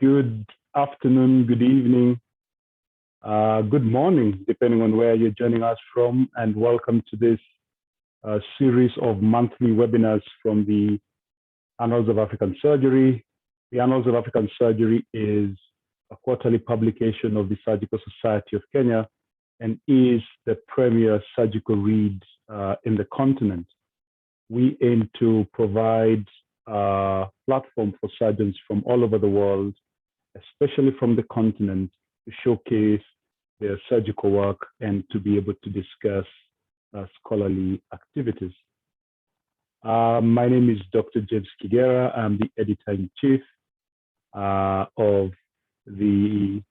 Good afternoon, good evening, good morning, depending on where you're joining us from, and welcome to this series of monthly webinars from the Annals of African Surgery. The Annals of African Surgery is a quarterly publication of the Surgical Society of Kenya and is the premier surgical read in the continent. We aim to provide a platform for surgeons from all over the world, especially from the continent, to showcase their surgical work and to be able to discuss scholarly activities. My name is Dr. James Kigera. I'm the editor-in-chief of the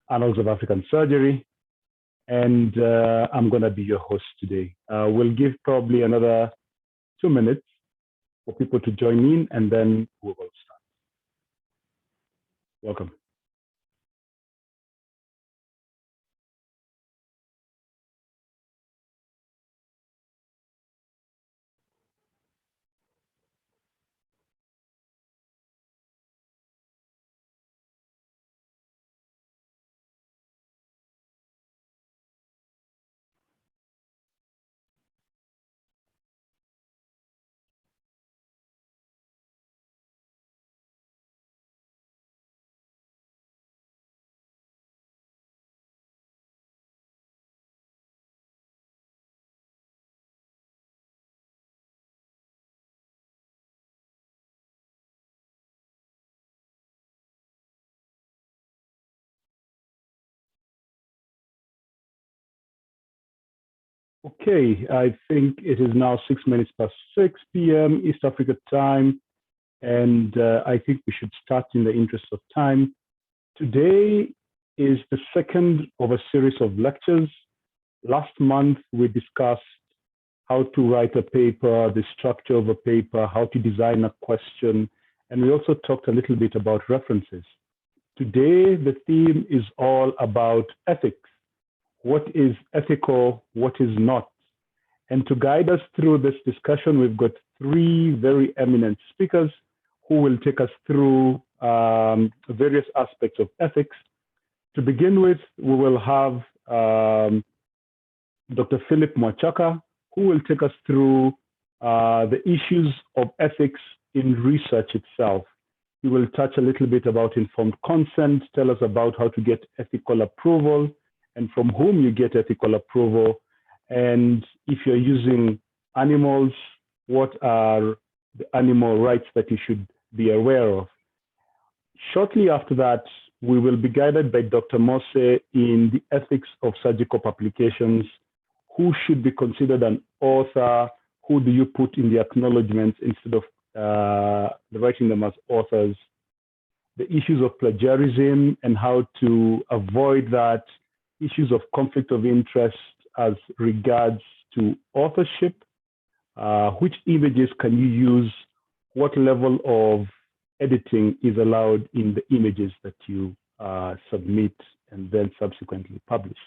Annals of African Surgery, and I'm going to be your host today. We'll give probably another 2 minutes for people to join in, and then we will start. Welcome. Okay, I think it is now 6 minutes past 6 p.m. East Africa time, and I think we should start in the interest of time. Today is the second of a series of lectures. Last month, we discussed how to write a paper, the structure of a paper, how to design a question, and we also talked a little bit about references. Today, the theme is all about ethics. What is ethical, what is not? And to guide us through this discussion, we've got three very eminent speakers who will take us through various aspects of ethics. To begin with, we will have Dr. Philip Mwachaka, who will take us through the issues of ethics in research itself. He will touch a little bit about informed consent, tell us about how to get ethical approval, and from whom you get ethical approval. And if you're using animals, what are the animal rights that you should be aware of? Shortly after that, we will be guided by Dr. Mose in the ethics of surgical publications. Who should be considered an author? Who do you put in the acknowledgements instead of writing them as authors? The issues of plagiarism and how to avoid that. Issues of conflict of interest as regards to authorship. Which images can you use? What level of editing is allowed in the images that you submit and then subsequently publish?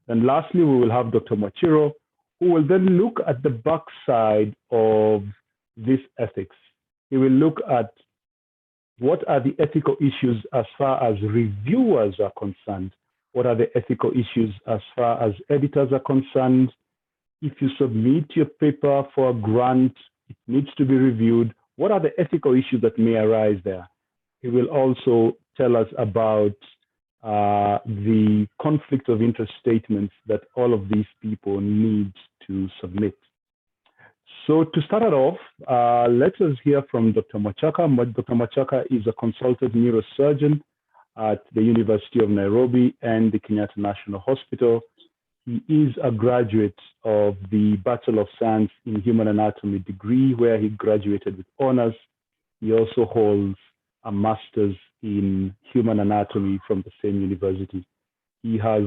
And lastly, we will have Dr. Mwachiro, who will then look at the backside of this ethics. He will look at what are the ethical issues as far as reviewers are concerned. What are the ethical issues as far as editors are concerned? If you submit your paper for a grant, it needs to be reviewed. What are the ethical issues that may arise there? He will also tell us about the conflict of interest statements that all of these people need to submit. So to start it off, let us hear from Dr. Mwachaka. Dr. Mwachaka is a consultant neurosurgeon at the University of Nairobi and the Kenyatta National Hospital. He is a graduate of the Bachelor of Science in Human Anatomy degree, where he graduated with honors. He also holds a master's in human anatomy from the same university. He has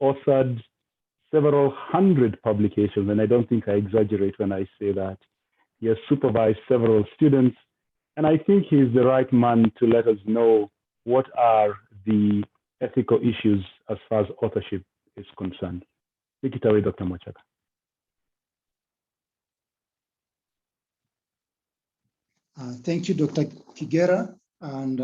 authored several hundred publications, and I don't think I exaggerate when I say that. He has supervised several students, and I think he is the right man to let us know what are the ethical issues as far as authorship is concerned. Take it away, Dr. Mwachaka. Thank you, Dr. Kigera, and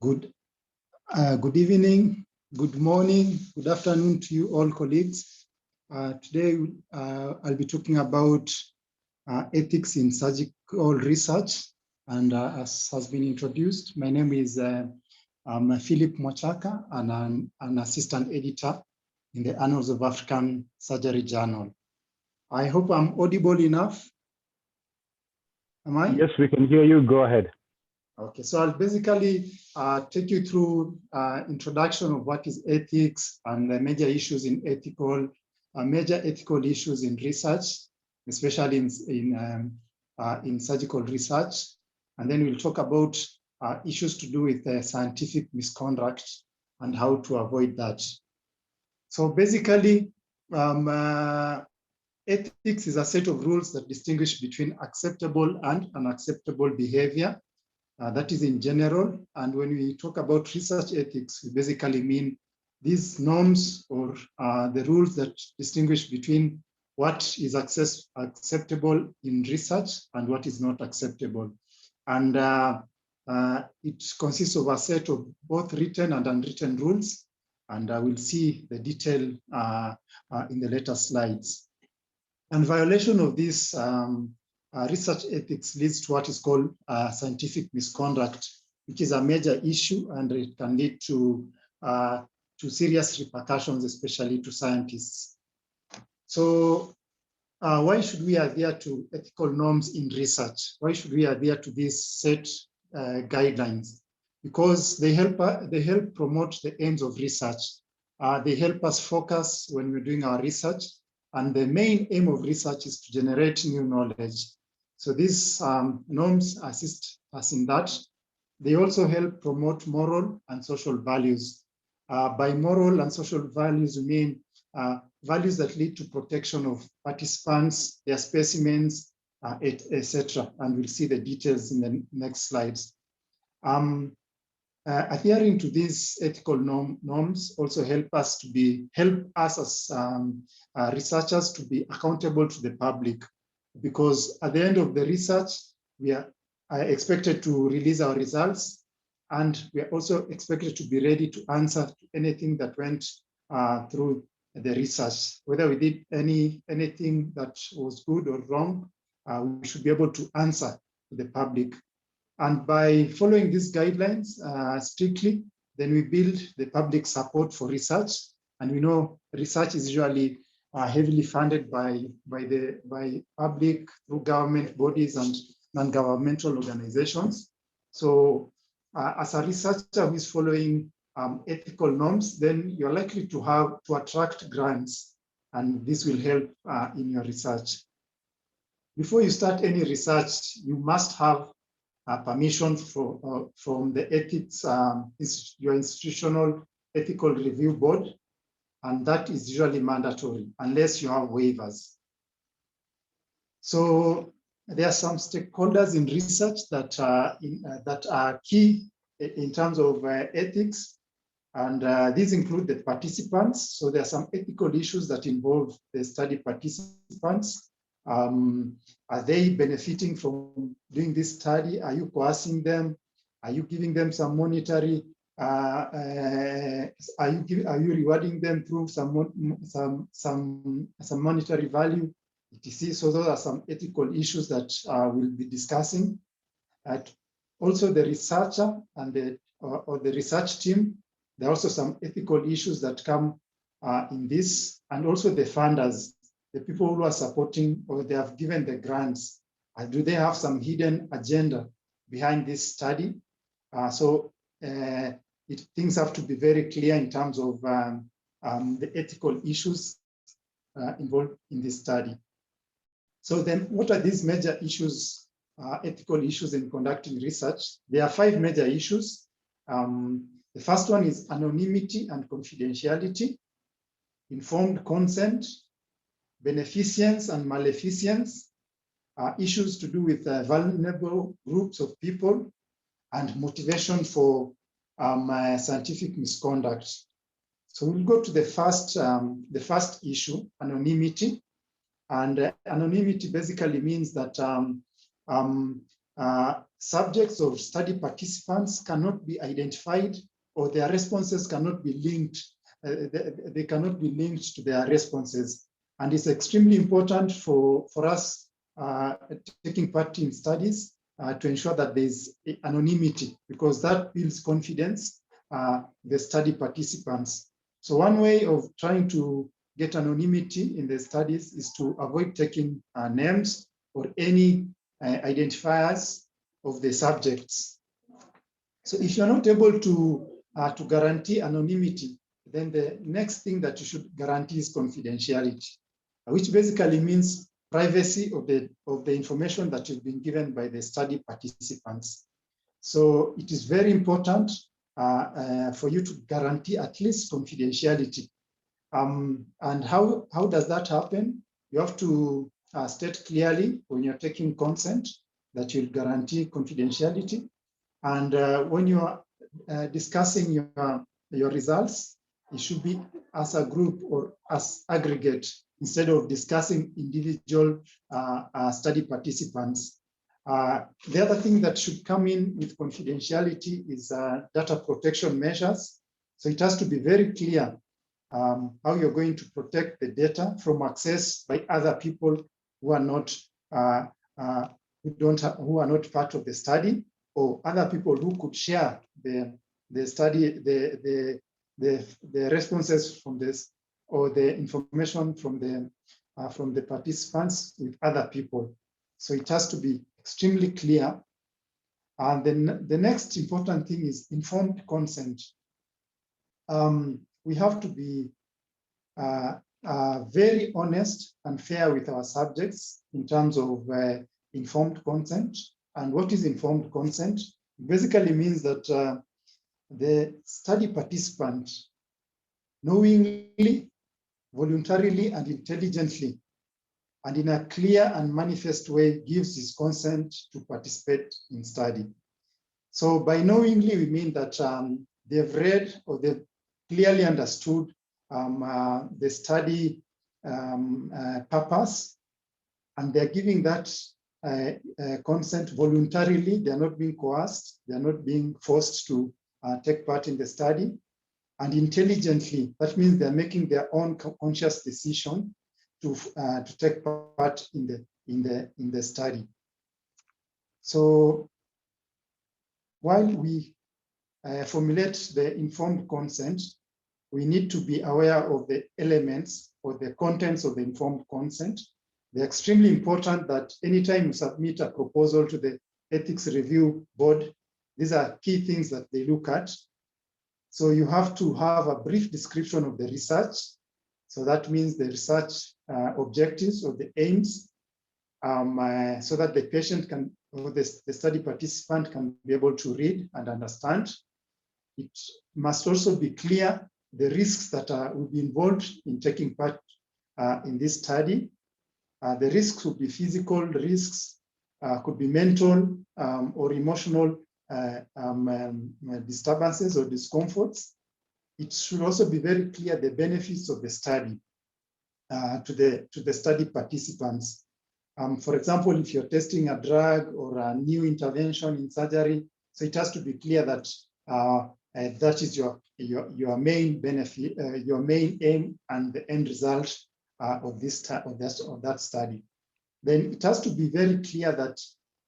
good evening, good morning, good afternoon to you all colleagues. Today, I'll be talking about ethics in surgical research, and as has been introduced, my name is Philip Mwachaka, and I'm an assistant editor in the Annals of African Surgery Journal. I hope I'm audible enough. Am I? Yes, we can hear you. Go ahead. Okay, so I'll basically take you through introduction of what is ethics and the major issues in major ethical issues in research, especially in surgical research. And then we'll talk about issues to do with scientific misconduct and how to avoid that. So basically, ethics is a set of rules that distinguish between acceptable and unacceptable behavior. That is in general. And when we talk about research ethics, we basically mean these norms or the rules that distinguish between what is acceptable in research and what is not acceptable. And it consists of a set of both written and unwritten rules. And we'll see the detail in the later slides. And violation of this research ethics leads to what is called scientific misconduct, which is a major issue, and it can lead to serious repercussions, especially to scientists. So why should we adhere to ethical norms in research? Why should we adhere to these set guidelines? Because they help promote the aims of research. They help us focus when we're doing our research. And the main aim of research is to generate new knowledge. So these norms assist us in that. They also help promote moral and social values. By moral and social values, we mean values that lead to protection of participants, their specimens, etc. And we'll see the details in the next slides. Adhering to these ethical norms also help us as researchers to be accountable to the public, because at the end of the research, we are expected to release our results, and we are also expected to be ready to answer to anything that went through the research. Whether we did anything that was good or wrong, we should be able to answer to the public. And by following these guidelines strictly, then we build the public support for research. And we know research is usually heavily funded by public, through government bodies and non-governmental organizations. So as a researcher who is following ethical norms, then you're likely to attract grants, and this will help in your research. Before you start any research, you must have permission from the ethics, your institutional ethical review board, and that is usually mandatory unless you have waivers. So there are some stakeholders in research that are key in terms of ethics, and these include the participants. So there are some ethical issues that involve the study participants. Are they benefiting from doing this study? Are you coercing them? Are you giving them some monetary? Are you rewarding them through some monetary value, etc.? So those are some ethical issues that we'll be discussing. Also, the researcher and the research team. There are also some ethical issues that come in this, and also the funders. The people who are supporting or they have given the grants, do they have some hidden agenda behind this study? Things have to be very clear in terms of the ethical issues involved in this study. So then what are these major issues, ethical issues in conducting research? There are 5 major issues. The first one is anonymity and confidentiality, informed consent, beneficence and maleficence, issues to do with vulnerable groups of people, and motivation for scientific misconduct. So we'll go to the first issue, anonymity. And anonymity basically means that subjects or study participants cannot be identified, or their responses cannot be linked. They cannot be linked to their responses. And it's extremely important for us taking part in studies to ensure that there's anonymity, because that builds confidence the study participants. So one way of trying to get anonymity in the studies is to avoid taking names or any identifiers of the subjects. So if you're not able to guarantee anonymity, then the next thing that you should guarantee is confidentiality, which basically means privacy of the information that you've been given by the study participants. So it is very important for you to guarantee at least confidentiality. And how does that happen? You have to state clearly when you're taking consent that you'll guarantee confidentiality. And when you are discussing your results, it should be as a group or as aggregate instead of discussing individual study participants. The other thing that should come in with confidentiality is data protection measures. So it has to be very clear how you're going to protect the data from access by other people who are not who are not part of the study, or other people who could share the study, the responses from this, or the information from the participants with other people. So it has to be extremely clear. And then the next important thing is informed consent. We have to be very honest and fair with our subjects in terms of informed consent. And what is informed consent? It basically means that the study participant knowingly, voluntarily, and intelligently, and in a clear and manifest way gives his consent to participate in study. So by knowingly, we mean that they've read or they've clearly understood the study purpose, and they're giving that consent voluntarily. They're not being coerced. They're not being forced to take part in the study. And intelligently, that means they're making their own conscious decision to take part in the study. So while we formulate the informed consent, we need to be aware of the elements or the contents of the informed consent. They're extremely important that anytime you submit a proposal to the Ethics Review Board, these are key things that they look at. So you have to have a brief description of the research. So that means the research objectives or the aims, so that the patient can, or the study participant can be able to read and understand. It must also be clear the risks that will be involved in taking part in this study. The risks would be physical risks, could be mental or emotional disturbances or discomforts. It should also be very clear the benefits of the study to the study participants. For example, if you're testing a drug or a new intervention in surgery, so it has to be clear that that is your main benefit, your main aim and the end result of that study. Then it has to be very clear that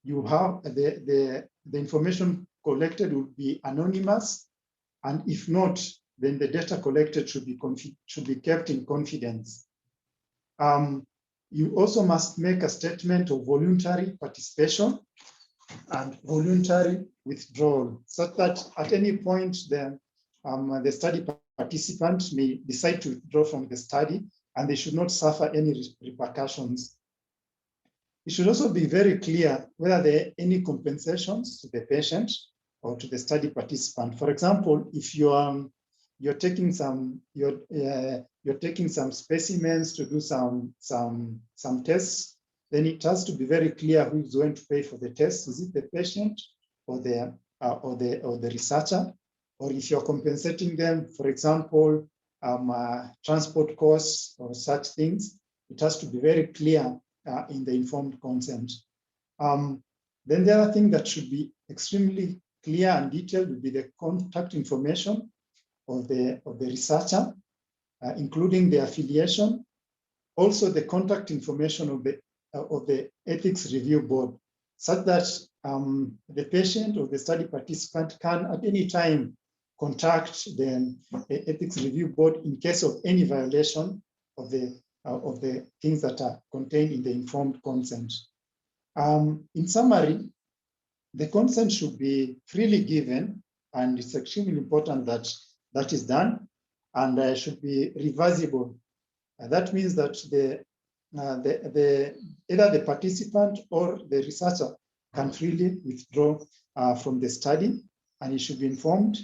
you have the information collected will be anonymous, and if not, then the data collected should be kept in confidence. You also must make a statement of voluntary participation and voluntary withdrawal, such that at any point the study participant may decide to withdraw from the study, and they should not suffer any repercussions. It should also be very clear whether there are any compensations to the patient or to the study participant. For example, if you're taking some specimens to do some tests, then it has to be very clear who is going to pay for the test. Is it the patient or the researcher? Or if you're compensating them, for example, transport costs or such things, it has to be very clear in the informed consent. Then the other thing that should be extremely clear and detailed would be the contact information of the researcher, including the affiliation, also the contact information of the ethics review board, such that the patient or the study participant can at any time contact the ethics review board in case of any violation of the things that are contained in the informed consent. In summary, the consent should be freely given, and it's extremely important that that is done, and should be reversible. That means that either the participant or the researcher can freely withdraw from the study, and it should be informed.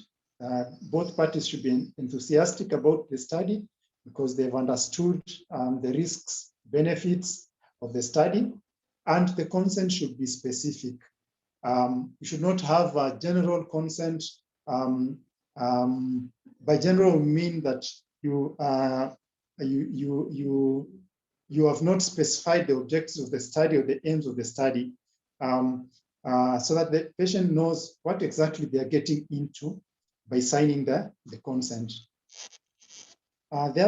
Both parties should be enthusiastic about the study because they've understood the risks, benefits of the study, and the consent should be specific. You should not have a general consent. By general, we mean that you have not specified the objectives of the study or the aims of the study, so that the patient knows what exactly they are getting into by signing the consent. The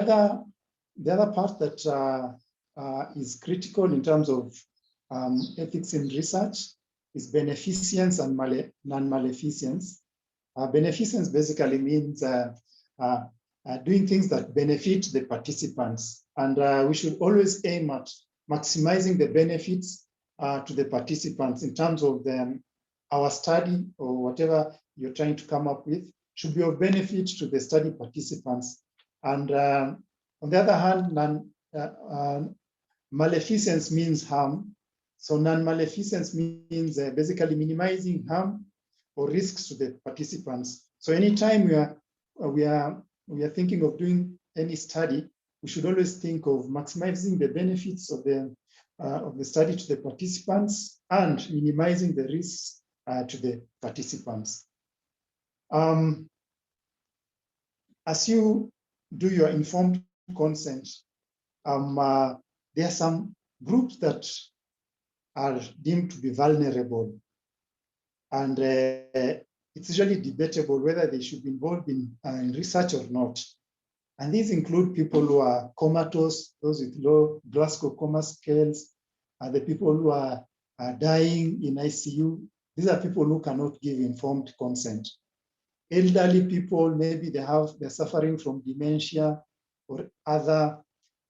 other part that is critical in terms of ethics in research is beneficence and non-maleficence. Beneficence basically means doing things that benefit the participants. And we should always aim at maximizing the benefits to the participants in terms of our study or whatever you're trying to come up with should be of benefit to the study participants. And on the other hand, maleficence means harm. So non-maleficence means basically minimizing harm or risks to the participants. So anytime we are thinking of doing any study, we should always think of maximizing the benefits of the study to the participants and minimizing the risks to the participants. As you do your informed consent, there are some groups that are deemed to be vulnerable, and it's usually debatable whether they should be involved in research or not. And these include people who are comatose, those with low Glasgow coma scales, the people who are dying in ICU. These are people who cannot give informed consent. Elderly people, maybe they're suffering from dementia or other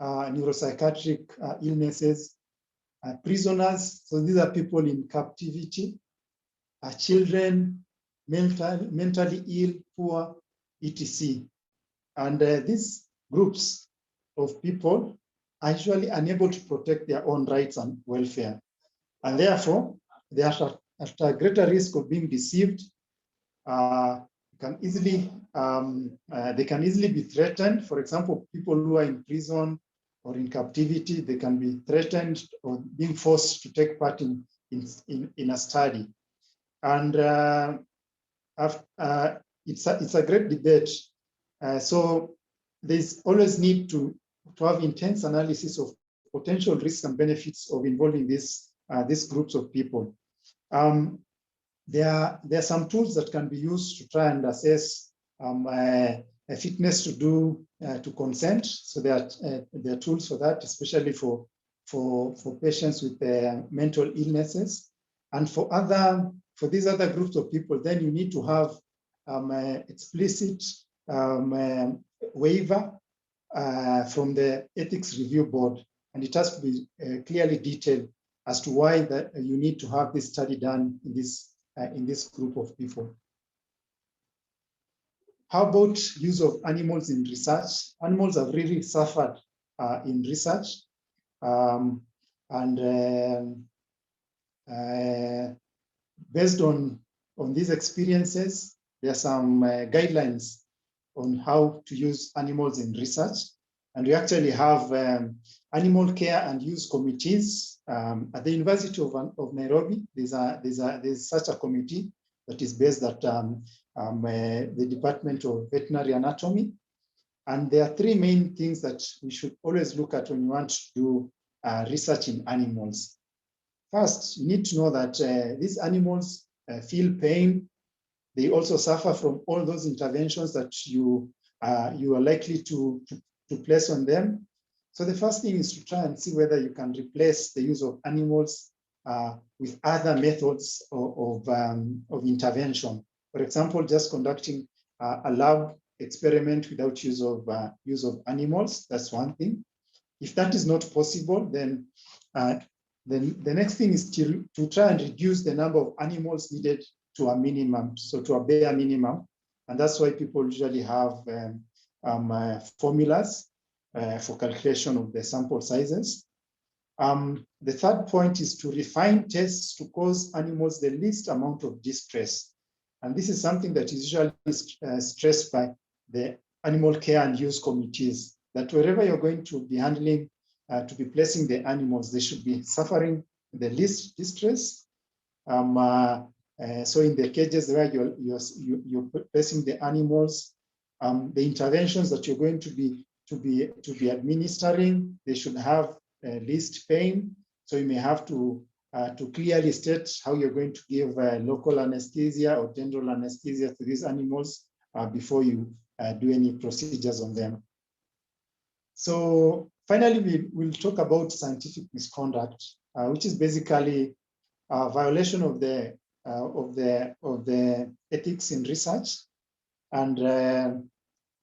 neuropsychiatric illnesses. Prisoners, so these are people in captivity. Children, mentally ill, poor, etc. And these groups of people are usually unable to protect their own rights and welfare. And therefore, they are at a greater risk of being deceived. They can easily be threatened. For example, people who are in prison or in captivity, they can be threatened or being forced to take part in a study. And it's a great debate. So there's always need to have intense analysis of potential risks and benefits of involving these groups of people. There are some tools that can be used to try and assess a fitness to consent. So there are tools for that, especially for patients with mental illnesses. And for these other groups of people, then you need to have explicit waiver from the ethics review board, and it has to be clearly detailed as to why that you need to have this study done in this group of people. How about use of animals in research? Animals have really suffered in research, based on these experiences, there are some guidelines on how to use animals in research. And we actually have animal care and use committees at the University of Nairobi. There's such a committee that is based at the Department of Veterinary Anatomy. And there are three main things that we should always look at when you want to do research in animals. First, you need to know that these animals feel pain. They also suffer from all those interventions that you are likely to place on them. So the first thing is to try and see whether you can replace the use of animals with other methods of intervention. For example, just conducting a lab experiment without use of animals. That's one thing. If that is not possible, then the next thing is to try and reduce the number of animals needed to a minimum, so to a bare minimum. And that's why people usually have formulas for calculation of the sample sizes. The third point is to refine tests to cause animals the least amount of distress. And this is something that is usually stressed by the animal care and use committees, that wherever you're going to be handling, to be placing the animals, they should be suffering the least distress. So in the cages where you're placing the animals, the interventions that you're going to be administering, they should have least pain. So you may have to clearly state how you're going to give local anesthesia or general anesthesia to these animals before you do any procedures on them. So finally, we'll talk about scientific misconduct, which is basically a violation of the ethics in research. And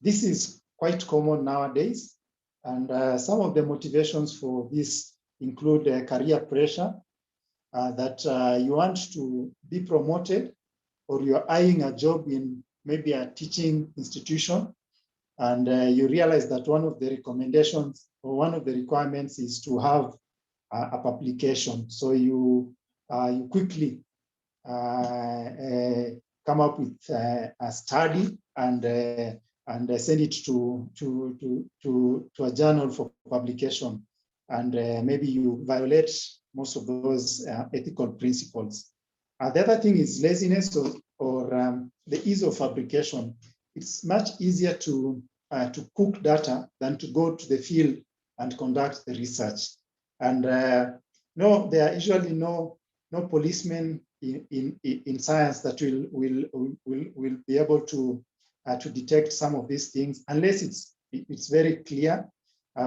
this is quite common nowadays. And some of the motivations for this include career pressure, that you want to be promoted, or you're eyeing a job in maybe a teaching institution, and you realize that one of the recommendations or one of the requirements is to have a publication. So you quickly come up with a study and send it to a journal for publication. And maybe you violate most of those ethical principles. The other thing is laziness or the ease of fabrication. It's much easier to cook data than to go to the field and conduct the research. And no, there are usually no policemen in science that will be able to detect some of these things unless it's very clear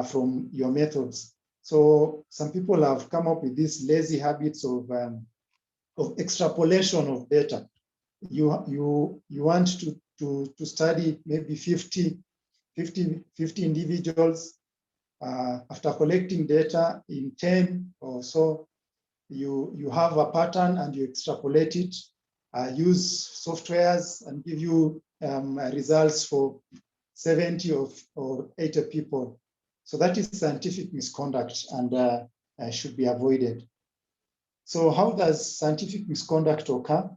from your methods. So some people have come up with these lazy habits of extrapolation of data. You want to study maybe 50 individuals. After collecting data in 10 or so, you have a pattern and you extrapolate it, use softwares and give you results for 70 or 80 people. So that is scientific misconduct and should be avoided. So how does scientific misconduct occur?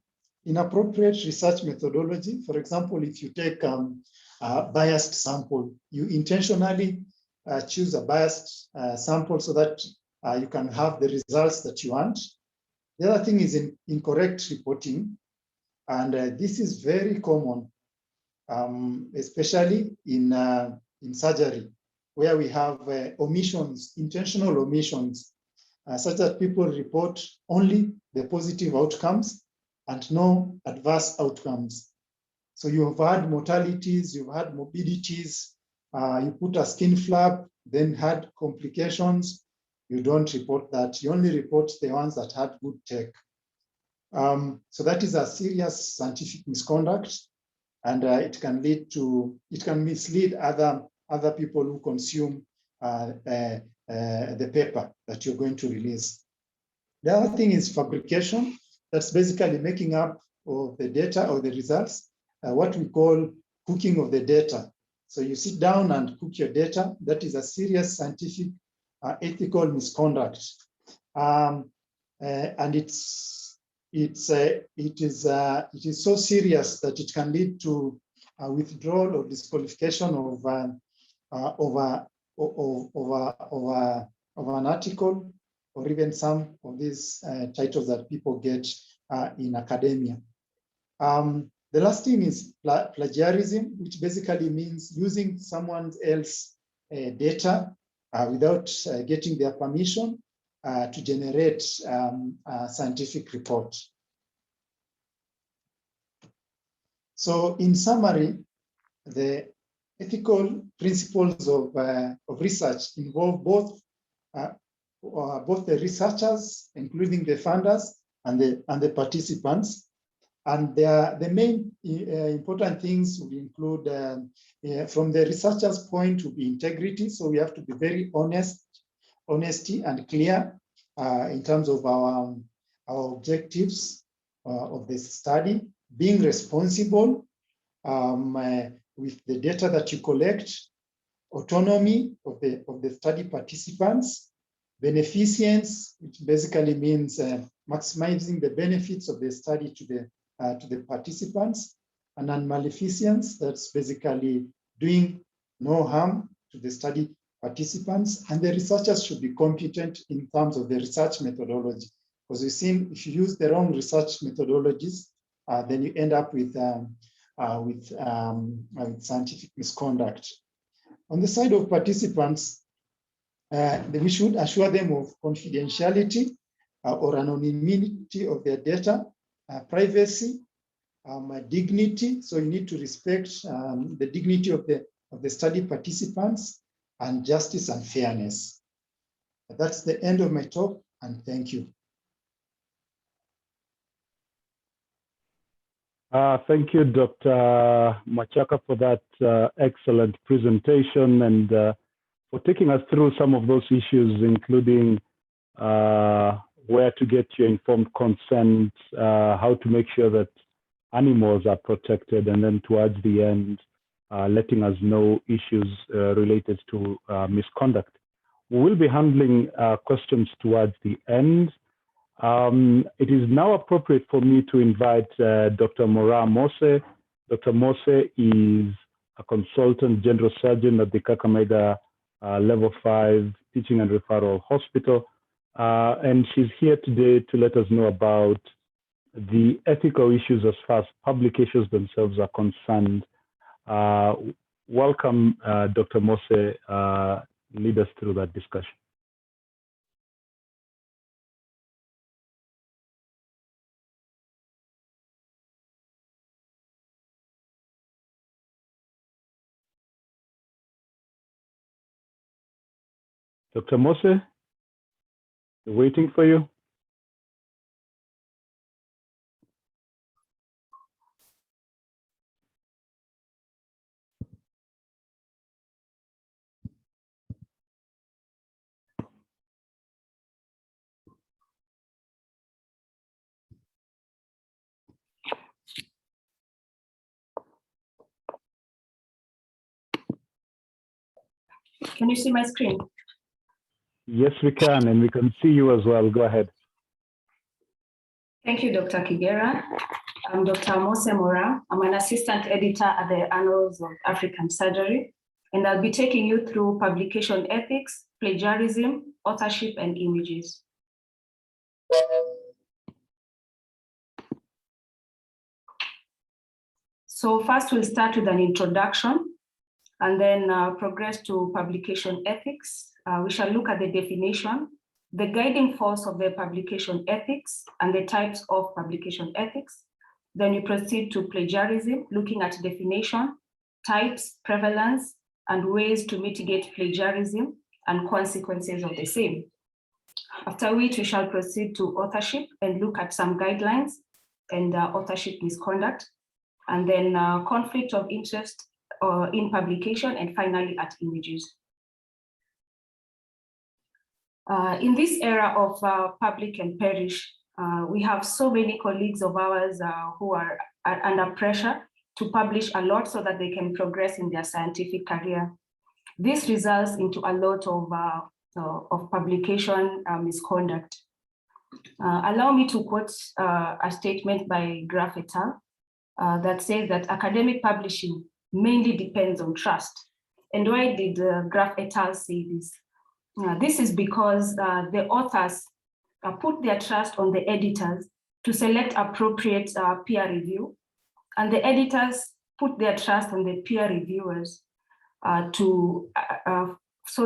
Inappropriate research methodology. For example, if you take a biased sample, you intentionally choose a biased sample so that you can have the results that you want. The other thing is incorrect reporting. And this is very common, especially in surgery, where we have omissions, intentional omissions, such that people report only the positive outcomes and no adverse outcomes. So you've had mortalities, you've had morbidities, you put a skin flap, then had complications. You don't report that. You only report the ones that had good tech. So that is a serious scientific misconduct, and it can mislead other people who consume the paper that you're going to release. The other thing is fabrication. That's basically making up of the data or the results, what we call cooking of the data. So you sit down and cook your data. That is a serious scientific ethical misconduct, and it is so serious that it can lead to withdrawal or disqualification of an article, or even some of these titles that people get in academia. The last thing is plagiarism, which basically means using someone else's data without getting their permission to generate a scientific report. So in summary, the ethical principles of research involve both the researchers, including the funders and the participants. And the main important things will include, from the researcher's point, to be integrity. So we have to be very honesty and clear in terms of our objectives of the study, being responsible with the data that you collect, autonomy of the study participants, beneficence, which basically means maximizing the benefits of the study to the participants, and non-maleficence, that's basically doing no harm to the study participants. And the researchers should be competent in terms of the research methodology, because we've seen if you use the wrong research methodologies, then you end up with scientific misconduct. On the side of participants, we should assure them of confidentiality or anonymity of their data, privacy, dignity. So you need to respect the dignity of the study participants, and justice and fairness. That's the end of my talk, and thank you. Thank you, Dr. Mwachaka, for that excellent presentation and for taking us through some of those issues, including where to get your informed consent, how to make sure that animals are protected, and then towards the end, letting us know issues related to misconduct. We will be handling questions towards the end. It is now appropriate for me to invite Dr. Moraa Mose. Dr. Mose is a consultant general surgeon at the Kakamega Level 5 Teaching and Referral Hospital. And she's here today to let us know about the ethical issues as far as publications themselves are concerned. Welcome, Dr. Mose. Lead us through that discussion. Dr. Mose, waiting for you. Can you see my screen? Yes, we can, and we can see you as well. Go ahead. Thank you, Dr. Kigera. I'm Dr. Mose Moraa. I'm an assistant editor at the Annals of African Surgery, and I'll be taking you through publication ethics, plagiarism, authorship, and images. So first we'll start with an introduction and then progress to publication ethics. We shall look at the definition, the guiding force of the publication ethics, and the types of publication ethics. Then we proceed to plagiarism, looking at definition, types, prevalence, and ways to mitigate plagiarism and consequences of the same. After which we shall proceed to authorship and look at some guidelines and authorship misconduct, and then conflict of interest in publication, and finally at images. In this era of public and perish, we have so many colleagues of ours who are under pressure to publish a lot so that they can progress in their scientific career. This results into a lot of publication misconduct. Allow me to quote a statement by Graf et al. That says that academic publishing mainly depends on trust. And why did Graf et al. Say this? This is because the authors put their trust on the editors to select appropriate peer review And the editors put their trust on the peer reviewers so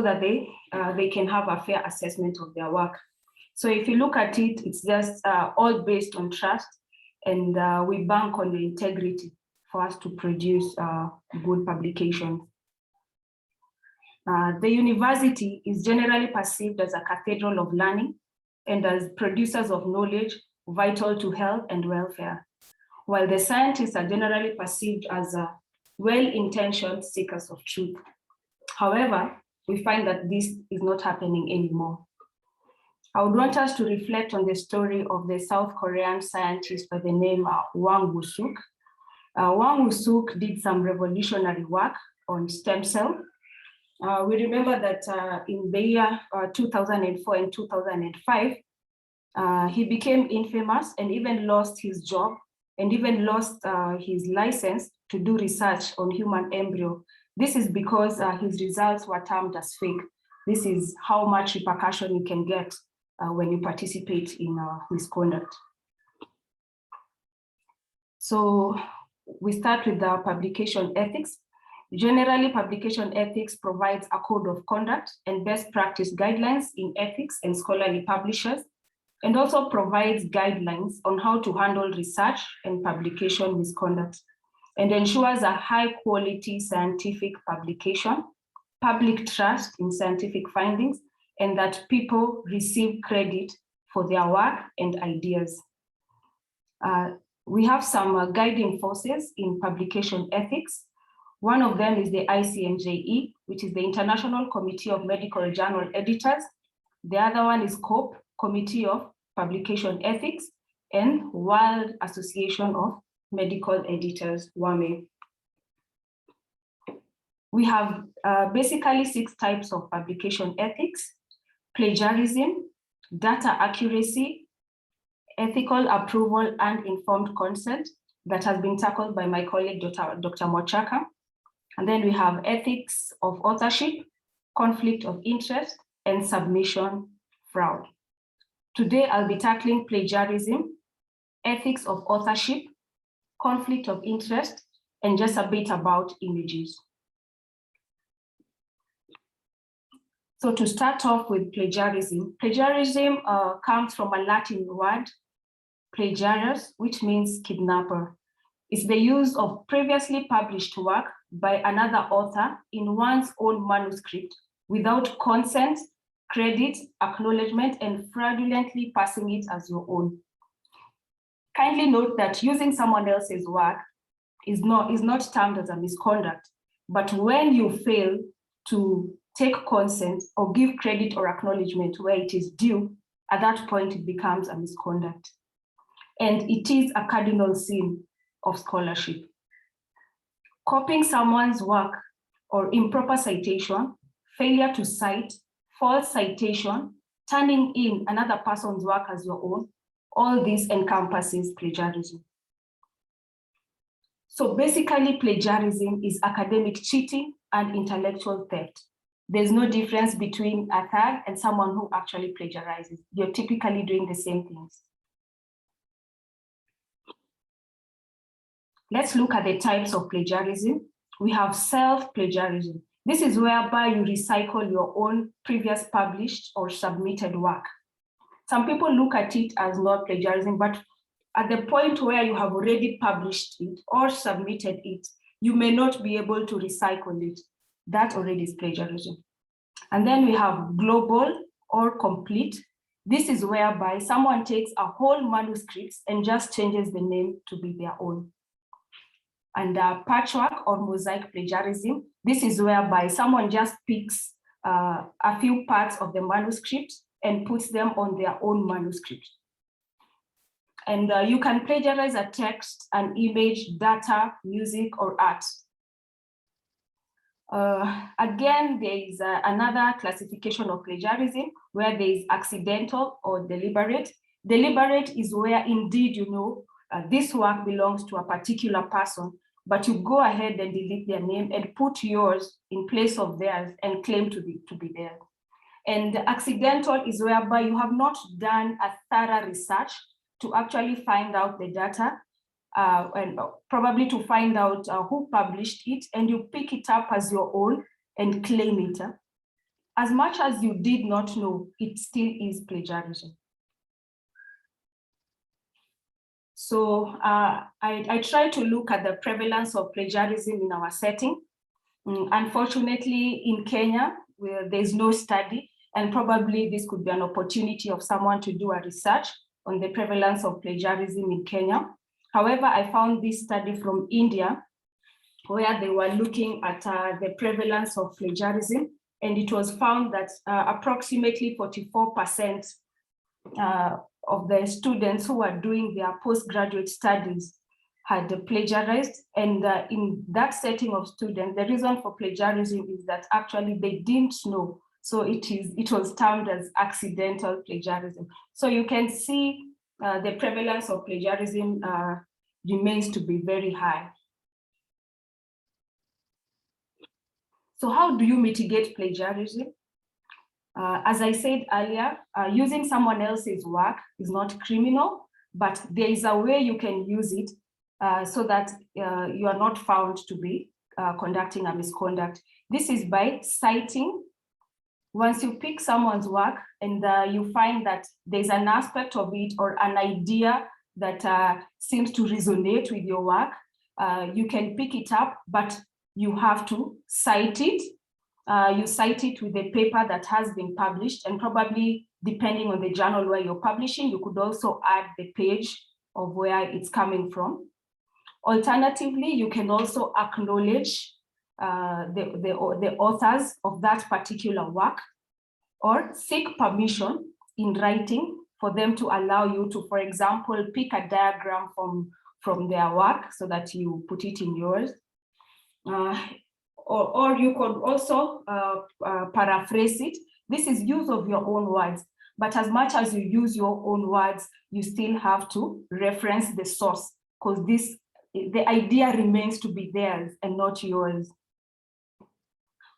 that they can have a fair assessment of their work. So if you look at it, it's just all based on trust, and we bank on the integrity for us to produce good publications. The university is generally perceived as a cathedral of learning and as producers of knowledge vital to health and welfare, while the scientists are generally perceived as well-intentioned seekers of truth. However, we find that this is not happening anymore. I would want us to reflect on the story of the South Korean scientist by the name Wang Woo-suk. Wang Woo-suk did some revolutionary work on stem cell. We remember that in the year 2004 and 2005, he became infamous and even lost his job and even lost his license to do research on human embryo. This is because his results were termed as fake. This is how much repercussion you can get when you participate in misconduct. So we start with the publication ethics. Generally, publication ethics provides a code of conduct and best practice guidelines in ethics and scholarly publishers, and also provides guidelines on how to handle research and publication misconduct, and ensures a high quality scientific publication, public trust in scientific findings, and that people receive credit for their work and ideas. We have some guiding forces in publication ethics. One of them is the ICMJE, which is the International Committee of Medical Journal Editors. The other one is COPE, Committee of Publication Ethics, and World Association of Medical Editors, WAME. We have basically 6 types of publication ethics: plagiarism, data accuracy, ethical approval, and informed consent that has been tackled by my colleague, Dr. Mwachaka. And then we have ethics of authorship, conflict of interest, and submission fraud. Today, I'll be tackling plagiarism, ethics of authorship, conflict of interest, and just a bit about images. So to start off with plagiarism, plagiarism comes from a Latin word, plagiarius, which means kidnapper. It's the use of previously published work by another author in one's own manuscript without consent, credit, acknowledgement, and fraudulently passing it as your own. Kindly note that using someone else's work is not termed as a misconduct, but when you fail to take consent or give credit or acknowledgement where it is due, at that point it becomes a misconduct. And it is a cardinal sin of scholarship. Copying someone's work or improper citation, failure to cite, false citation, turning in another person's work as your own, all this encompasses plagiarism. So basically, plagiarism is academic cheating and intellectual theft. There's no difference between a thug and someone who actually plagiarizes. You're typically doing the same things. Let's look at the types of plagiarism. We have self-plagiarism. This is whereby you recycle your own previous published or submitted work. Some people look at it as not plagiarism, but at the point where you have already published it or submitted it, you may not be able to recycle it. That already is plagiarism. And then we have global or complete. This is whereby someone takes a whole manuscript and just changes the name to be their own. And patchwork or mosaic plagiarism, this is whereby someone just picks a few parts of the manuscript and puts them on their own manuscript. And you can plagiarize a text, an image, data, music, or art. Again, there is another classification of plagiarism where there is accidental or deliberate. Deliberate is where indeed you know this work belongs to a particular person, but you go ahead and delete their name and put yours in place of theirs and claim to be theirs. And accidental is whereby you have not done a thorough research to actually find out the data. and probably to find out who published it, and you pick it up as your own and claim it. As much as you did not know, it still is plagiarism. So I try to look at the prevalence of plagiarism in our setting. Unfortunately, in Kenya, where there's no study, and probably this could be an opportunity of someone to do a research on the prevalence of plagiarism in Kenya. However, I found this study from India, where they were looking at the prevalence of plagiarism, and it was found that approximately 44% of the students who were doing their postgraduate studies had plagiarized. And in that setting of students, the reason for plagiarism is that actually they didn't know. So it was termed as accidental plagiarism. So you can see the prevalence of plagiarism remains to be very high. So how do you mitigate plagiarism? As I said earlier, using someone else's work is not criminal, but there is a way you can use it so that you are not found to be conducting a misconduct. This is by citing. Once you pick someone's work and you find that there's an aspect of it or an idea that seems to resonate with your work, you can pick it up, but you have to cite it. You cite it with a paper that has been published, and probably depending on the journal where you're publishing, you could also add the page of where it's coming from. Alternatively, you can also acknowledge the authors of that particular work, or seek permission in writing for them to allow you to, for example, pick a diagram from their work so that you put it in yours. Or you could also paraphrase it. This is use of your own words, but as much as you use your own words, you still have to reference the source, because the idea remains to be theirs and not yours.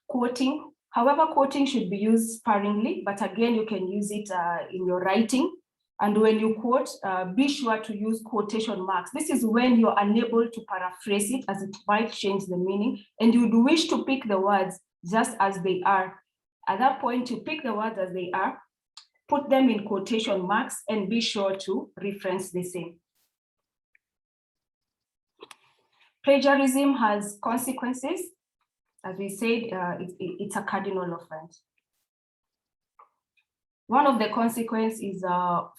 Quoting, however, quoting should be used sparingly, but again, you can use it in your writing. And when you quote, be sure to use quotation marks. This is when you're unable to paraphrase it, as it might change the meaning, and you'd wish to pick the words just as they are. At that point, you pick the words as they are, put them in quotation marks, and be sure to reference the same. Plagiarism has consequences. As we said, it's a cardinal offense. One of the consequences is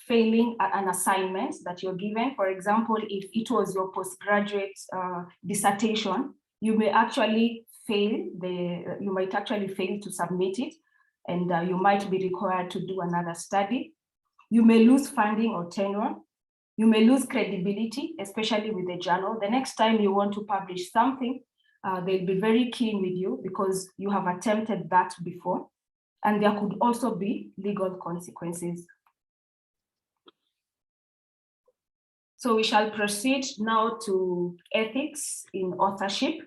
failing an assignment that you're given. For example, if it was your postgraduate dissertation, you may actually fail. You might actually fail to submit it, and you might be required to do another study. You may lose funding or tenure. You may lose credibility, especially with the journal. The next time you want to publish something, they'll be very keen with you because you have attempted that before. And there could also be legal consequences. So we shall proceed now to ethics in authorship.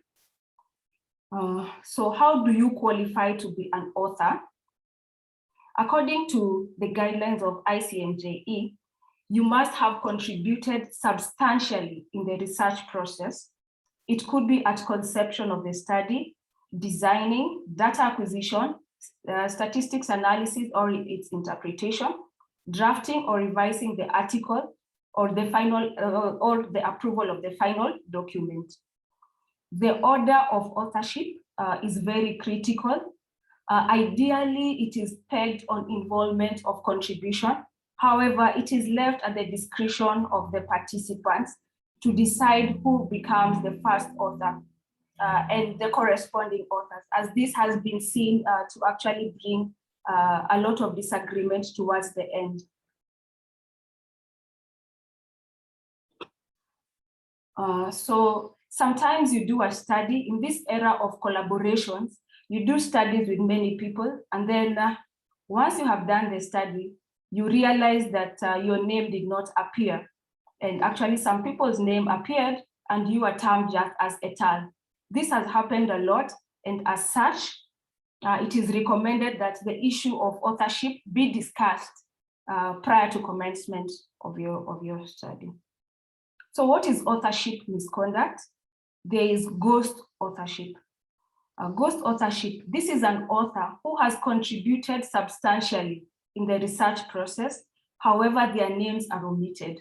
So how do you qualify to be an author? According to the guidelines of ICMJE, you must have contributed substantially in the research process. It could be at conception of the study, designing, data acquisition, statistics analysis or its interpretation, drafting or revising the article, or the final or the approval of the final document. The order of authorship is very critical. Ideally, it is pegged on involvement of contribution. However, it is left at the discretion of the participants to decide who becomes the first author and the corresponding authors, as this has been seen to actually bring a lot of disagreement towards the end. So sometimes you do a study. In this era of collaborations, you do studies with many people, and then once you have done the study, you realize that your name did not appear. And actually some people's name appeared and you are termed just as et al. This has happened a lot, and as such, it is recommended that the issue of authorship be discussed prior to commencement of your study. So what is authorship misconduct? There is ghost authorship. Ghost authorship, this is an author who has contributed substantially in the research process, however, their names are omitted.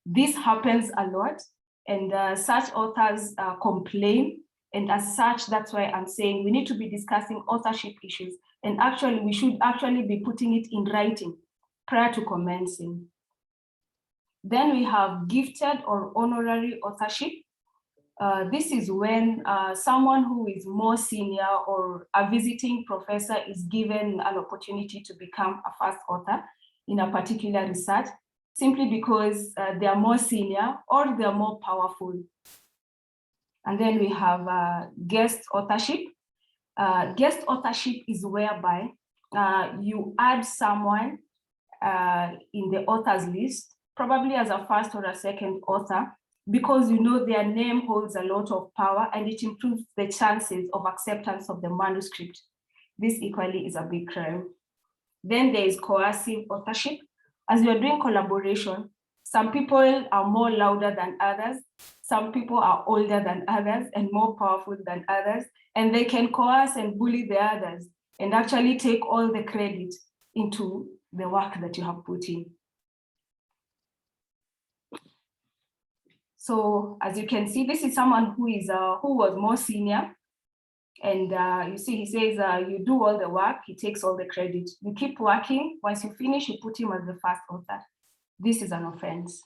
This happens a lot, and such authors complain, and as such, that's why I'm saying we need to be discussing authorship issues, and actually we should actually be putting it in writing prior to commencing. Then we have gifted or honorary authorship. This is when someone who is more senior or a visiting professor is given an opportunity to become a first author in a particular research, simply because they are more senior or they are more powerful. And then we have guest authorship. Guest authorship is whereby you add someone in the author's list, probably as a first or a second author, because you know their name holds a lot of power and it improves the chances of acceptance of the manuscript. This equally is a big crime. Then there is coercive authorship. As you're doing collaboration, some people are more louder than others, some people are older than others and more powerful than others, and they can coerce and bully the others and actually take all the credit into the work that you have put in. So as you can see, this is someone who was more senior, and you see he says you do all the work, he takes all the credit. You keep working, once you finish, you put him as the first author. This is an offense.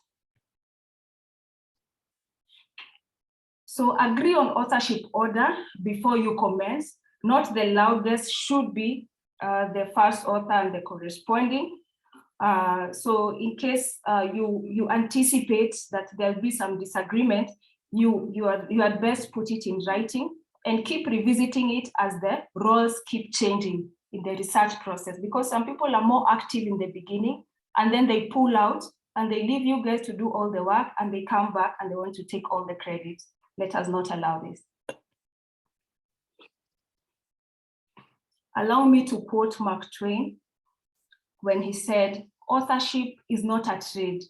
So agree on authorship order before you commence. Not the loudest should be the first author and the corresponding. So in case you anticipate that there'll be some disagreement, you had best put it in writing and keep revisiting it as the roles keep changing in the research process, because some people are more active in the beginning and then they pull out and they leave you guys to do all the work and they come back and they want to take all the credit. Let us not allow this. Allow me to quote Mark Twain when he said, "Authorship is not a trade,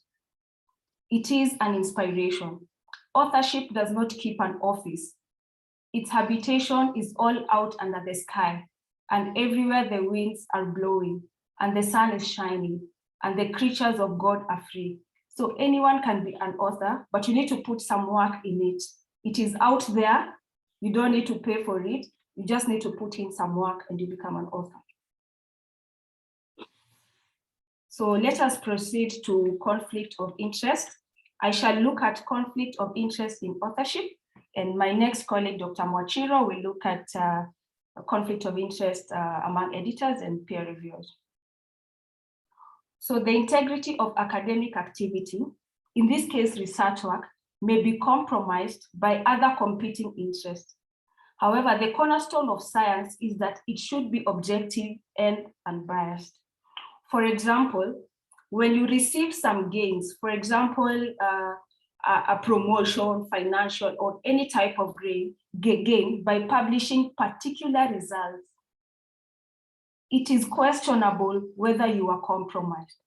it is an inspiration. Authorship does not keep an office. Its habitation is all out under the sky, and everywhere the winds are blowing, and the sun is shining, and the creatures of God are free." So anyone can be an author, but you need to put some work in it. It is out there, you don't need to pay for it, you just need to put in some work and you become an author. So let us proceed to conflict of interest. I shall look at conflict of interest in authorship, and my next colleague, Dr. Mwachiro, will look at conflict of interest among editors and peer reviewers. So the integrity of academic activity, in this case research work, may be compromised by other competing interests. However, the cornerstone of science is that it should be objective and unbiased. For example, when you receive some gains, for example, a promotion, financial, or any type of gain by publishing particular results, it is questionable whether you are compromised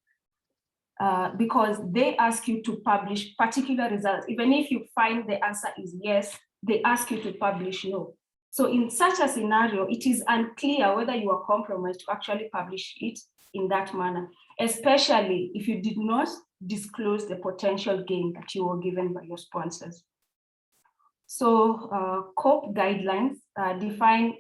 because they ask you to publish particular results. Even if you find the answer is yes, they ask you to publish no. So in such a scenario, it is unclear whether you are compromised to actually publish it in that manner, especially if you did not disclose the potential gain that you were given by your sponsors. So COPE guidelines define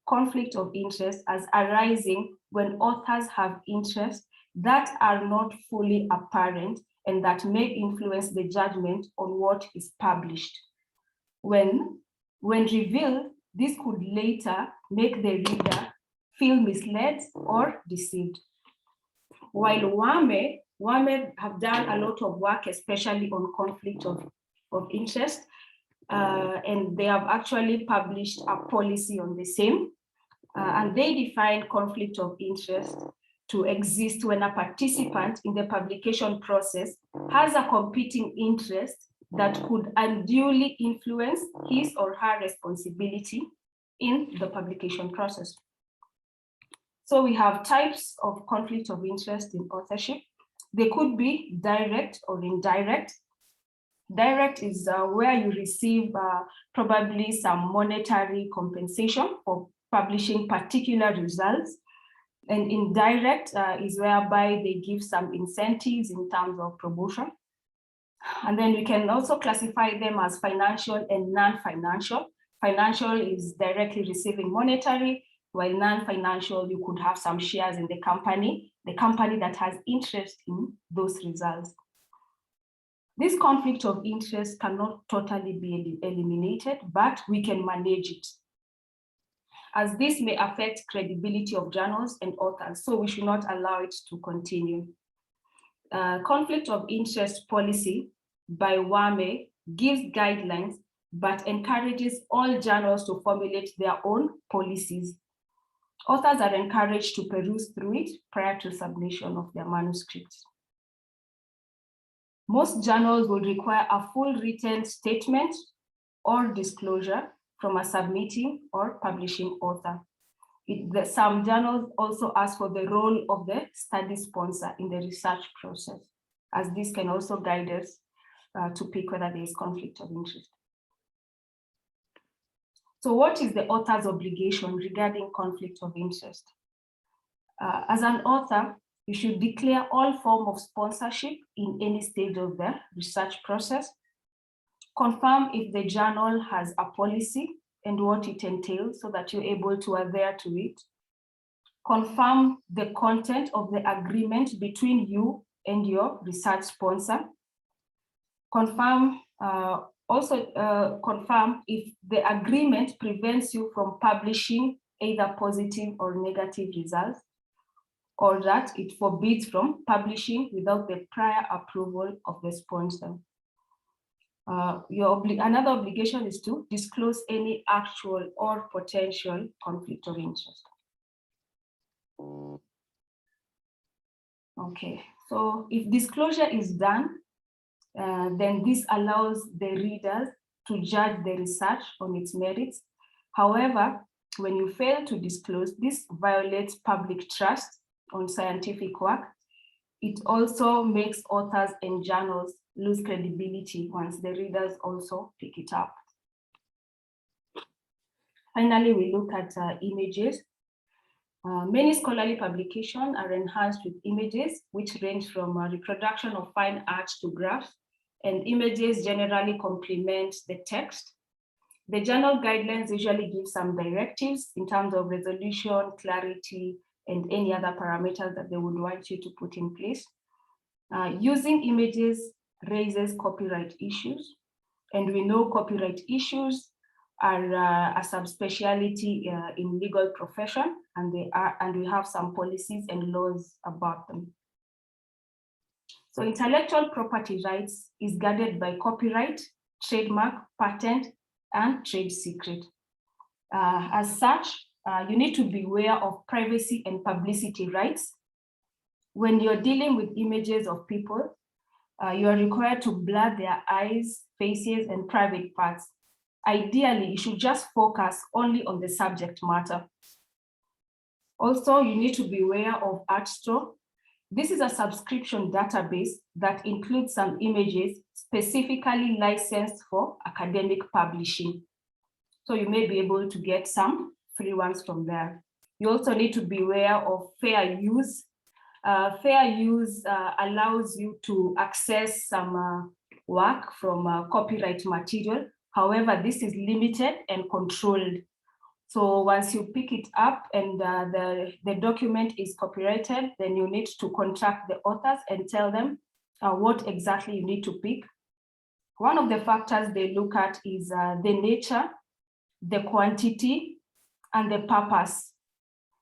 conflict of interest as arising when authors have interests that are not fully apparent and that may influence the judgment on what is published. When revealed, this could later make the reader feel misled or deceived. While WAME have done a lot of work, especially on conflict of interest, and they have actually published a policy on the same, and they define conflict of interest to exist when a participant in the publication process has a competing interest that could unduly influence his or her responsibility in the publication process. So we have types of conflict of interest in authorship. They could be direct or indirect. Direct is where you receive probably some monetary compensation for publishing particular results. And indirect is whereby they give some incentives in terms of promotion. And then we can also classify them as financial and non-financial. Financial is directly receiving monetary, while non-financial, you could have some shares in the company that has interest in those results. This conflict of interest cannot totally be eliminated, but we can manage it, as this may affect credibility of journals and authors, so we should not allow it to continue. Conflict of interest policy by WAME gives guidelines, but encourages all journals to formulate their own policies. Authors are encouraged to peruse through it prior to submission of their manuscripts. Most journals will require a full written statement or disclosure from a submitting or publishing author. Some journals also ask for the role of the study sponsor in the research process, as this can also guide us to pick whether there is conflict of interest. So what is the author's obligation regarding conflict of interest? As an author, you should declare all form of sponsorship in any stage of the research process. Confirm if the journal has a policy and what it entails so that you're able to adhere to it. Confirm the content of the agreement between you and your research sponsor. Confirm confirm if the agreement prevents you from publishing either positive or negative results, or that it forbids from publishing without the prior approval of the sponsor. Another obligation is to disclose any actual or potential conflict of interest. Okay, so if disclosure is done, then this allows the readers to judge the research on its merits. However, when you fail to disclose, this violates public trust on scientific work. It also makes authors and journals lose credibility once the readers also pick it up. Finally, we look at images. Many scholarly publications are enhanced with images, which range from reproduction of fine art to graphs, and images generally complement the text. The journal guidelines usually give some directives in terms of resolution, clarity, and any other parameters that they would want you to put in place. Using images raises copyright issues, and we know copyright issues are a subspecialty in legal profession, and we have some policies and laws about them. So intellectual property rights is guarded by copyright, trademark, patent, and trade secret. As such, you need to be aware of privacy and publicity rights. When you're dealing with images of people, you are required to blur their eyes, faces, and private parts. Ideally, you should just focus only on the subject matter. Also, you need to be aware of ArtStore. This is a subscription database that includes some images specifically licensed for academic publishing. So you may be able to get some free ones from there. You also need to be aware of fair use. Fair use allows you to access some work from copyright material. However, this is limited and controlled. So once you pick it up and the document is copyrighted, then you need to contact the authors and tell them what exactly you need to pick. One of the factors they look at is the nature, the quantity, and the purpose.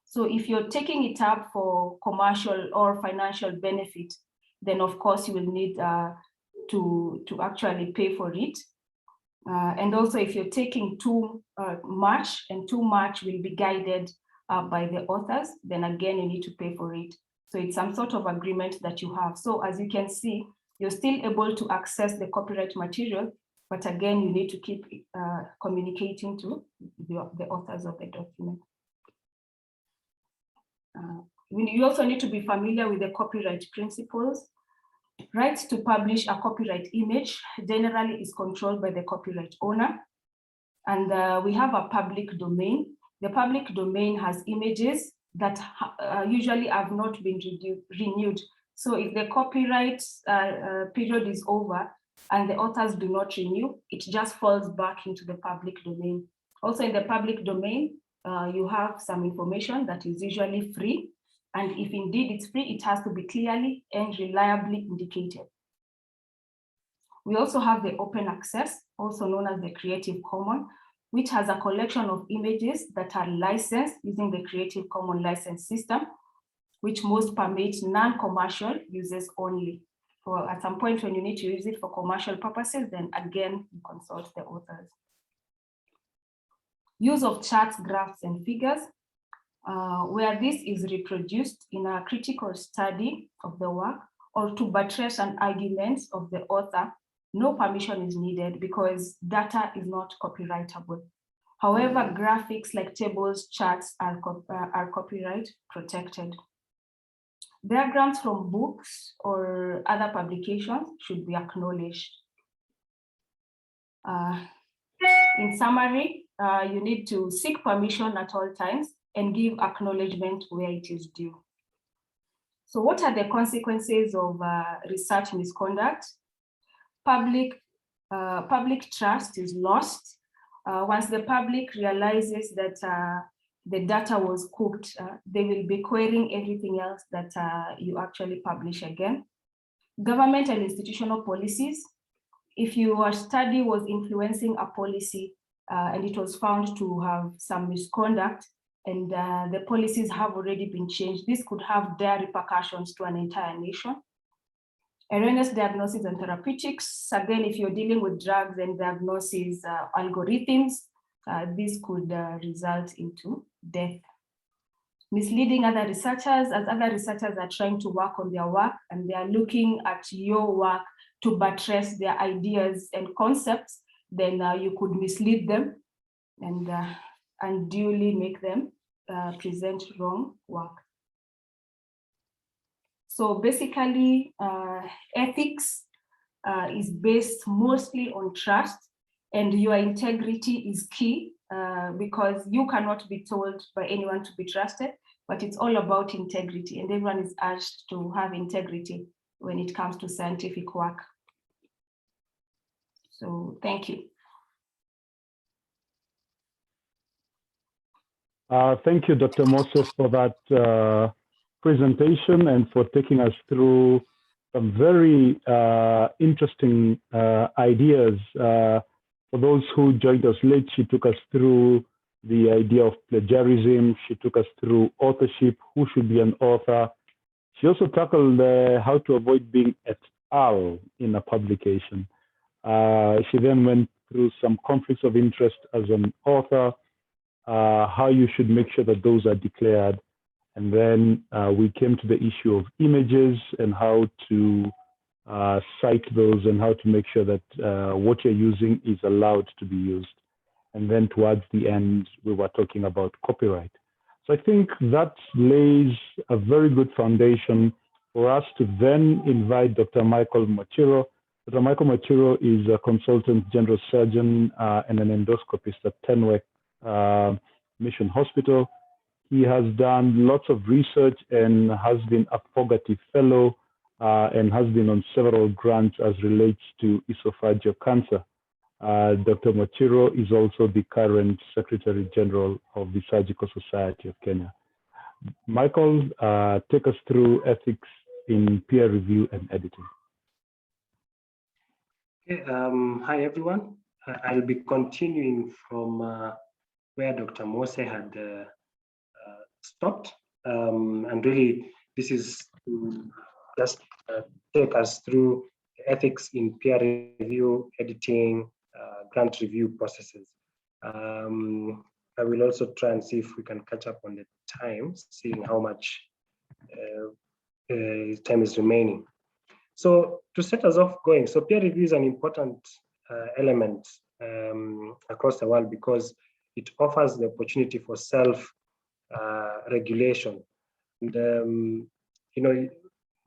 So if you're taking it up for commercial or financial benefit, then of course you will need to actually pay for it. And also if you're taking too much, and too much will be guided by the authors, then again, you need to pay for it. So it's some sort of agreement that you have. So as you can see, you're still able to access the copyright material, but again, you need to keep communicating to the authors of the document. You also need to be familiar with the copyright principles. Rights to publish a copyright image generally is controlled by the copyright owner. And we have a public domain. The public domain has images that usually have not been renewed. So if the copyright period is over and the authors do not renew, it just falls back into the public domain. Also in the public domain, you have some information that is usually free. And if indeed it's free, it has to be clearly and reliably indicated. We also have the open access, also known as the Creative Commons, which has a collection of images that are licensed using the Creative Commons license system, which most permit non-commercial uses only. For at some point when you need to use it for commercial purposes, then again, you consult the authors. Use of charts, graphs, and figures, where this is reproduced in a critical study of the work or to buttress an argument of the author, no permission is needed because data is not copyrightable. However, graphics like tables, charts are copyright protected. Diagrams from books or other publications should be acknowledged. In summary, you need to seek permission at all times and give acknowledgement where it is due. So what are the consequences of research misconduct? Public trust is lost. Once the public realizes that the data was cooked, they will be querying everything else that you actually publish again. Government and institutional policies. If your study was influencing a policy and it was found to have some misconduct and the policies have already been changed, this could have dire repercussions to an entire nation. Erroneous diagnosis and therapeutics. Again, if you're dealing with drugs and diagnosis algorithms, this could result into death. Misleading other researchers, as other researchers are trying to work on their work and they are looking at your work to buttress their ideas and concepts, then you could mislead them and unduly make them present wrong work. So basically, ethics is based mostly on trust, and your integrity is key because you cannot be told by anyone to be trusted, but it's all about integrity, and everyone is urged to have integrity when it comes to scientific work. So thank you. Thank you, Dr. Mose, for that presentation and for taking us through some very interesting ideas. For those who joined us late, she took us through the idea of plagiarism. She took us through authorship, who should be an author. She also tackled how to avoid being et al. In a publication. She then went through some conflicts of interest as an author, how you should make sure that those are declared. And then we came to the issue of images and how to cite those and how to make sure that what you're using is allowed to be used. And then towards the end, we were talking about copyright. So I think that lays a very good foundation for us to then invite Dr. Michael Mwachiro. Dr. Michael Mwachiro is a consultant general surgeon and an endoscopist at Tenwek Mission Hospital. He has done lots of research and has been a Fogarty Fellow and has been on several grants as relates to esophageal cancer. Dr. Mwachiro is also the current Secretary General of the Surgical Society of Kenya. Michael, take us through ethics in peer review and editing. Okay, hi everyone. I'll be continuing from where Dr. Mose had stopped. And really, this is to just take us through ethics in peer review, editing, grant review processes. I will also try and see if we can catch up on the time, seeing how much time is remaining. So to set us off going, so peer review is an important element across the world because it offers the opportunity for self regulation. And, you know,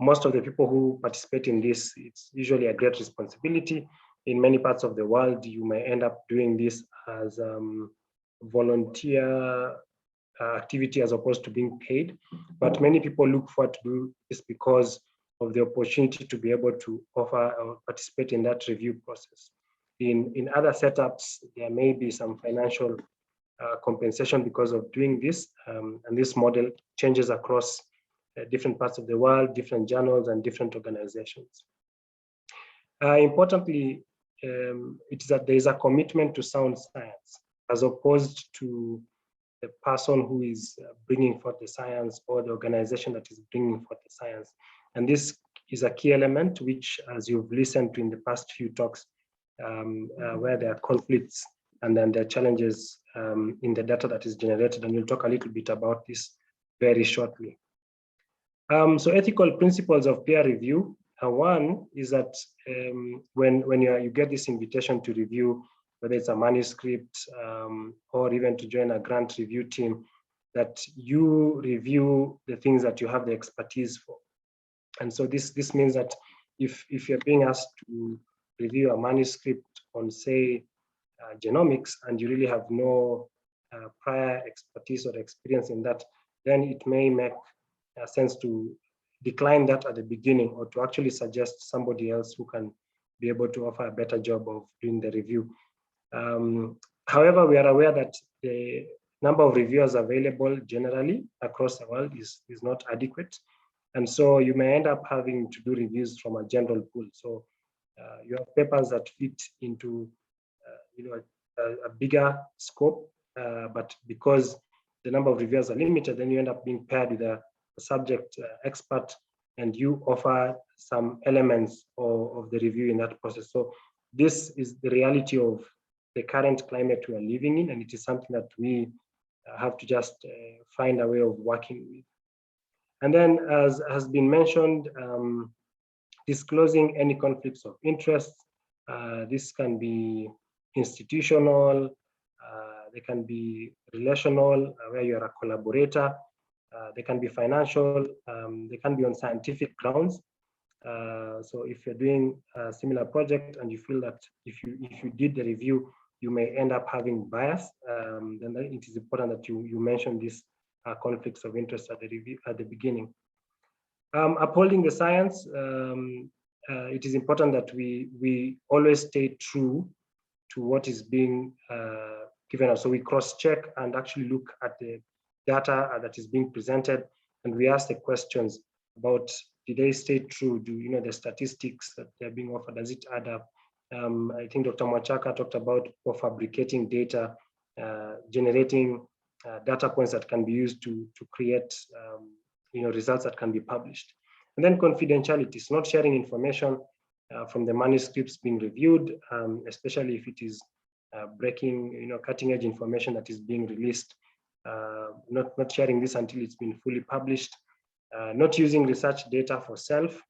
most of the people who participate in this, it's usually a great responsibility. In many parts of the world, you may end up doing this as volunteer activity as opposed to being paid. But many people look forward to do this because of the opportunity to be able to offer or participate in that review process. In other setups, there may be some financial compensation because of doing this, and this model changes across different parts of the world, different journals, and different organizations. Importantly, it's that there is a commitment to sound science, as opposed to the person who is bringing forth the science or the organization that is bringing forth the science. And this is a key element, which, as you've listened to in the past few talks, where there are conflicts and then there are challenges in the data that is generated, and we'll talk a little bit about this very shortly. So ethical principles of peer review. One is that when you get this invitation to review, whether it's a manuscript or even to join a grant review team, that you review the things that you have the expertise for. And so this means that if you're being asked to review a manuscript on, say, genomics, and you really have no prior expertise or experience in that, then it may make sense to decline that at the beginning, or to actually suggest somebody else who can be able to offer a better job of doing the review. However, we are aware that the number of reviewers available generally across the world is not adequate. And so you may end up having to do reviews from a general pool. So you have papers that fit into a bigger scope, but because the number of reviewers are limited, then you end up being paired with a subject expert, and you offer some elements of the review in that process. So this is the reality of the current climate we are living in, and it is something that we have to just find a way of working with. And then, as has been mentioned, disclosing any conflicts of interest. This can be institutional, they can be relational, where you are a collaborator, they can be financial, they can be on scientific grounds. So if you're doing a similar project and you feel that if you did the review, you may end up having bias, then it is important that you mention these conflicts of interest at the review at the beginning. Upholding the science, it is important that we always stay true to what is being given us. So we cross-check and actually look at the data that is being presented, and we ask the questions about, did they stay true? Do you know the statistics that they're being offered? Does it add up? I think Dr. Mwachaka talked about fabricating data, generating data points that can be used to create results that can be published. And then confidentiality is not sharing information from the manuscripts being reviewed, especially if it is breaking, cutting edge information that is being released. Not sharing this until it's been fully published. Not using research data for self,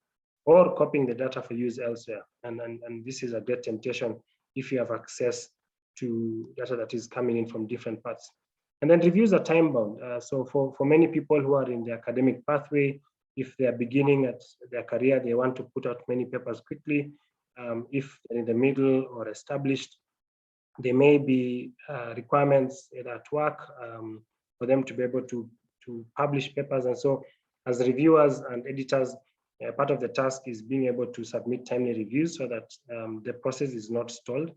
or copying the data for use elsewhere. And this is a great temptation if you have access to data that is coming in from different parts. And then reviews are time bound. So for many people who are in the academic pathway, if they are beginning at their career, they want to put out many papers quickly. If they're in the middle or established, there may be requirements either at work for them to be able to publish papers. And so as reviewers and editors, part of the task is being able to submit timely reviews so that the process is not stalled.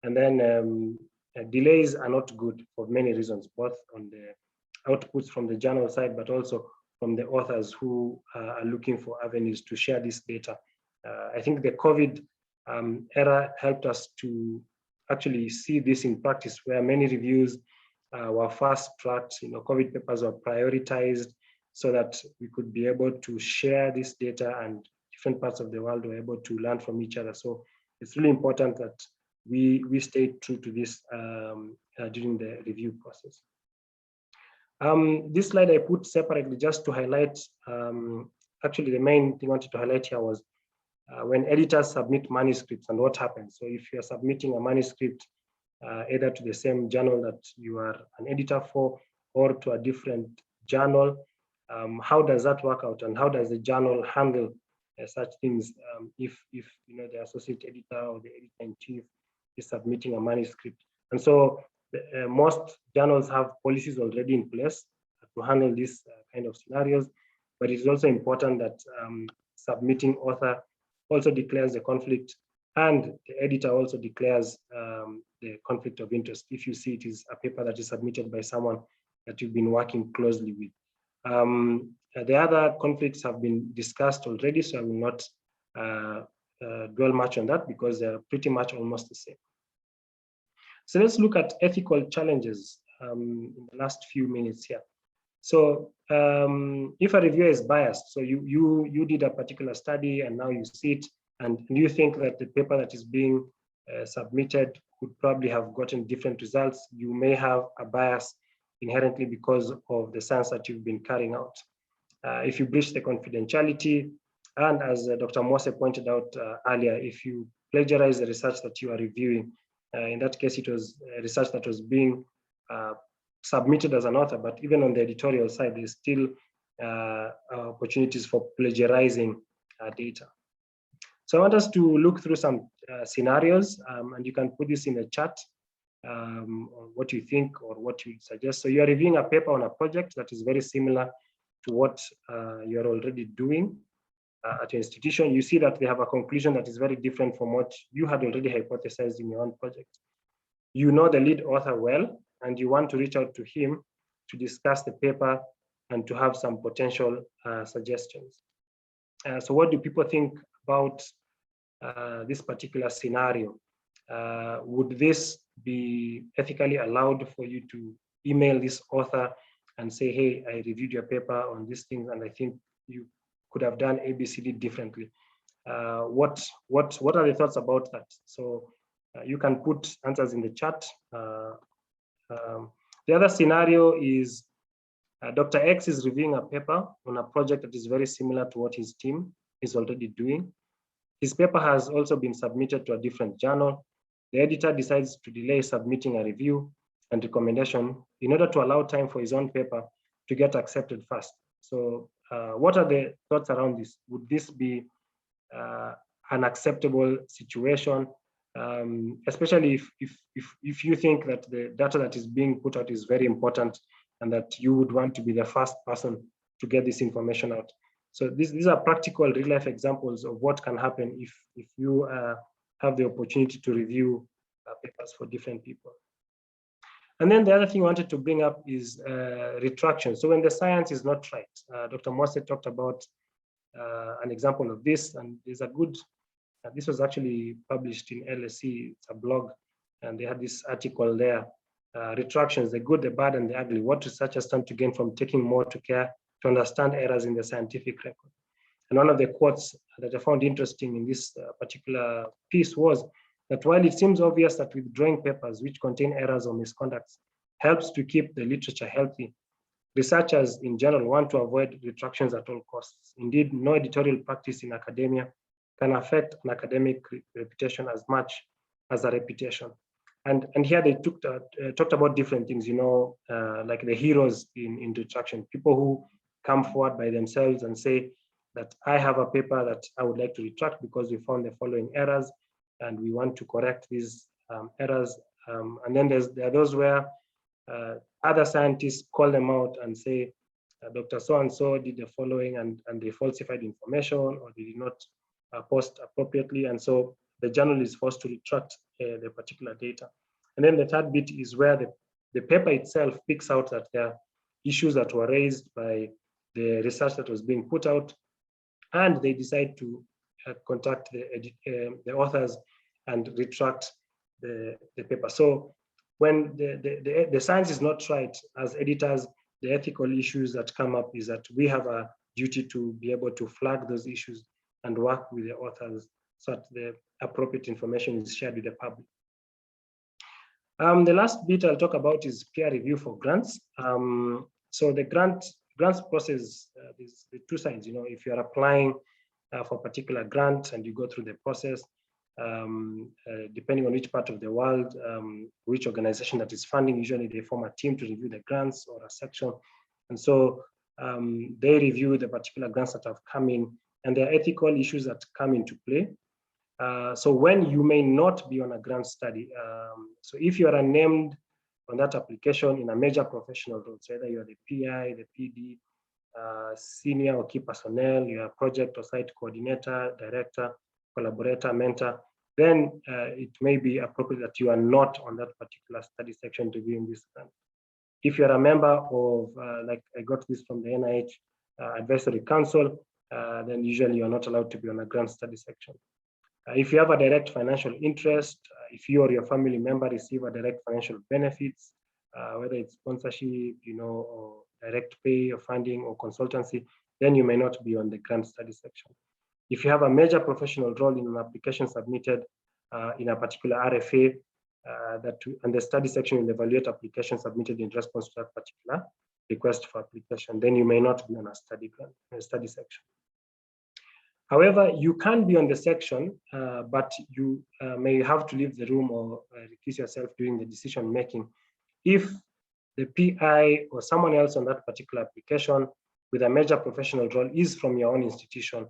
And then delays are not good for many reasons, both on the outputs from the journal side, but also from the authors who are looking for avenues to share this data. I think the COVID era helped us to actually see this in practice, where many reviews were fast-tracked. COVID papers were prioritized so that we could be able to share this data, and different parts of the world were able to learn from each other. So it's really important that we stay true to this during the review process. This slide I put separately just to highlight, actually the main thing I wanted to highlight here was when editors submit manuscripts and what happens. So if you're submitting a manuscript either to the same journal that you are an editor for, or to a different journal, How does that work out, and how does the journal handle such things if the associate editor or the editor-in-chief is submitting a manuscript? And so most journals have policies already in place to handle these kind of scenarios, but it is also important that submitting author also declares the conflict, and the editor also declares the conflict of interest if you see it is a paper that is submitted by someone that you've been working closely with. The other conflicts have been discussed already, so I will not dwell much on that because they're pretty much almost the same. So let's look at ethical challenges in the last few minutes here. So if a reviewer is biased, so you did a particular study and now you see it, and you think that the paper that is being submitted could probably have gotten different results, you may have a bias inherently because of the science that you've been carrying out. If you breach the confidentiality, and as Dr. Mose pointed out earlier, if you plagiarize the research that you are reviewing, in that case, it was research that was being submitted as an author, but even on the editorial side, there's still opportunities for plagiarizing data. So I want us to look through some scenarios, and you can put this in the chat, on what you think or what you suggest. So you're reviewing a paper on a project that is very similar to what you're already doing at your institution. You see that they have a conclusion that is very different from what you had already hypothesized in your own project. You know the lead author well, and you want to reach out to him to discuss the paper and to have some potential suggestions. So what do people think about this particular scenario? Would this be ethically allowed for you to email this author and say, hey, I reviewed your paper on these things and I think you could have done ABCD differently? What are the thoughts about that? So you can put answers in the chat. The other scenario is Dr. X is reviewing a paper on a project that is very similar to what his team is already doing. His paper has also been submitted to a different journal. The editor decides to delay submitting a review and recommendation in order to allow time for his own paper to get accepted first. So what are the thoughts around this? Would this be an acceptable situation, especially if you think that the data that is being put out is very important and that you would want to be the first person to get this information out? So these are practical real-life examples of what can happen if you have the opportunity to review papers for different people. And then the other thing I wanted to bring up is retraction. So when the science is not right, Dr. Mose talked about an example of this, and there's a good, this was actually published in LSE, it's a blog, and they had this article there, retractions, the good, the bad, and the ugly, what researchers stand to gain from taking more care to understand errors in the scientific record. And one of the quotes that I found interesting in this particular piece was that while it seems obvious that withdrawing papers which contain errors or misconducts helps to keep the literature healthy, researchers in general want to avoid retractions at all costs. Indeed, no editorial practice in academia can affect an academic reputation as much as a reputation. And here they talked about different things, like the heroes in retraction, people who come forward by themselves and say that I have a paper that I would like to retract because we found the following errors and we want to correct these errors. And then there are those where other scientists call them out and say, Dr. So-and-so did the following and they falsified information or they did not post appropriately. And so the journal is forced to retract the particular data. And then the third bit is where the paper itself picks out that there are issues that were raised by the research that was being put out, and they decide to contact the authors and retract the paper. So when the science is not right, as editors, the ethical issues that come up is that we have a duty to be able to flag those issues and work with the authors so that the appropriate information is shared with the public. The last bit I'll talk about is peer review for grants. So the grants process, there's the two sides. If you're applying for a particular grant and you go through the process, depending on which part of the world, which organization that is funding, usually they form a team to review the grants or a section. And so they review the particular grants that have come in, and there are ethical issues that come into play. So when you may not be on a grant study, so if you are named on that application in a major professional role, so either you are the PI, the PD, senior or key personnel, you are project or site coordinator, director, collaborator, mentor, then it may be appropriate that you are not on that particular study section reviewing this grant. If you're a member of, like I got this from the NIH Advisory Council, then usually you're not allowed to be on a grant study section. If you have a direct financial interest, if you or your family member receive a direct financial benefits, whether it's sponsorship, or direct pay or funding or consultancy, then you may not be on the grant study section. If you have a major professional role in an application submitted in a particular RFA, and the study section will evaluate applications submitted in response to that particular request for application, then you may not be on a study section. However, you can be on the section, but you may have to leave the room or recuse yourself during the decision making if the PI or someone else on that particular application with a major professional role is from your own institution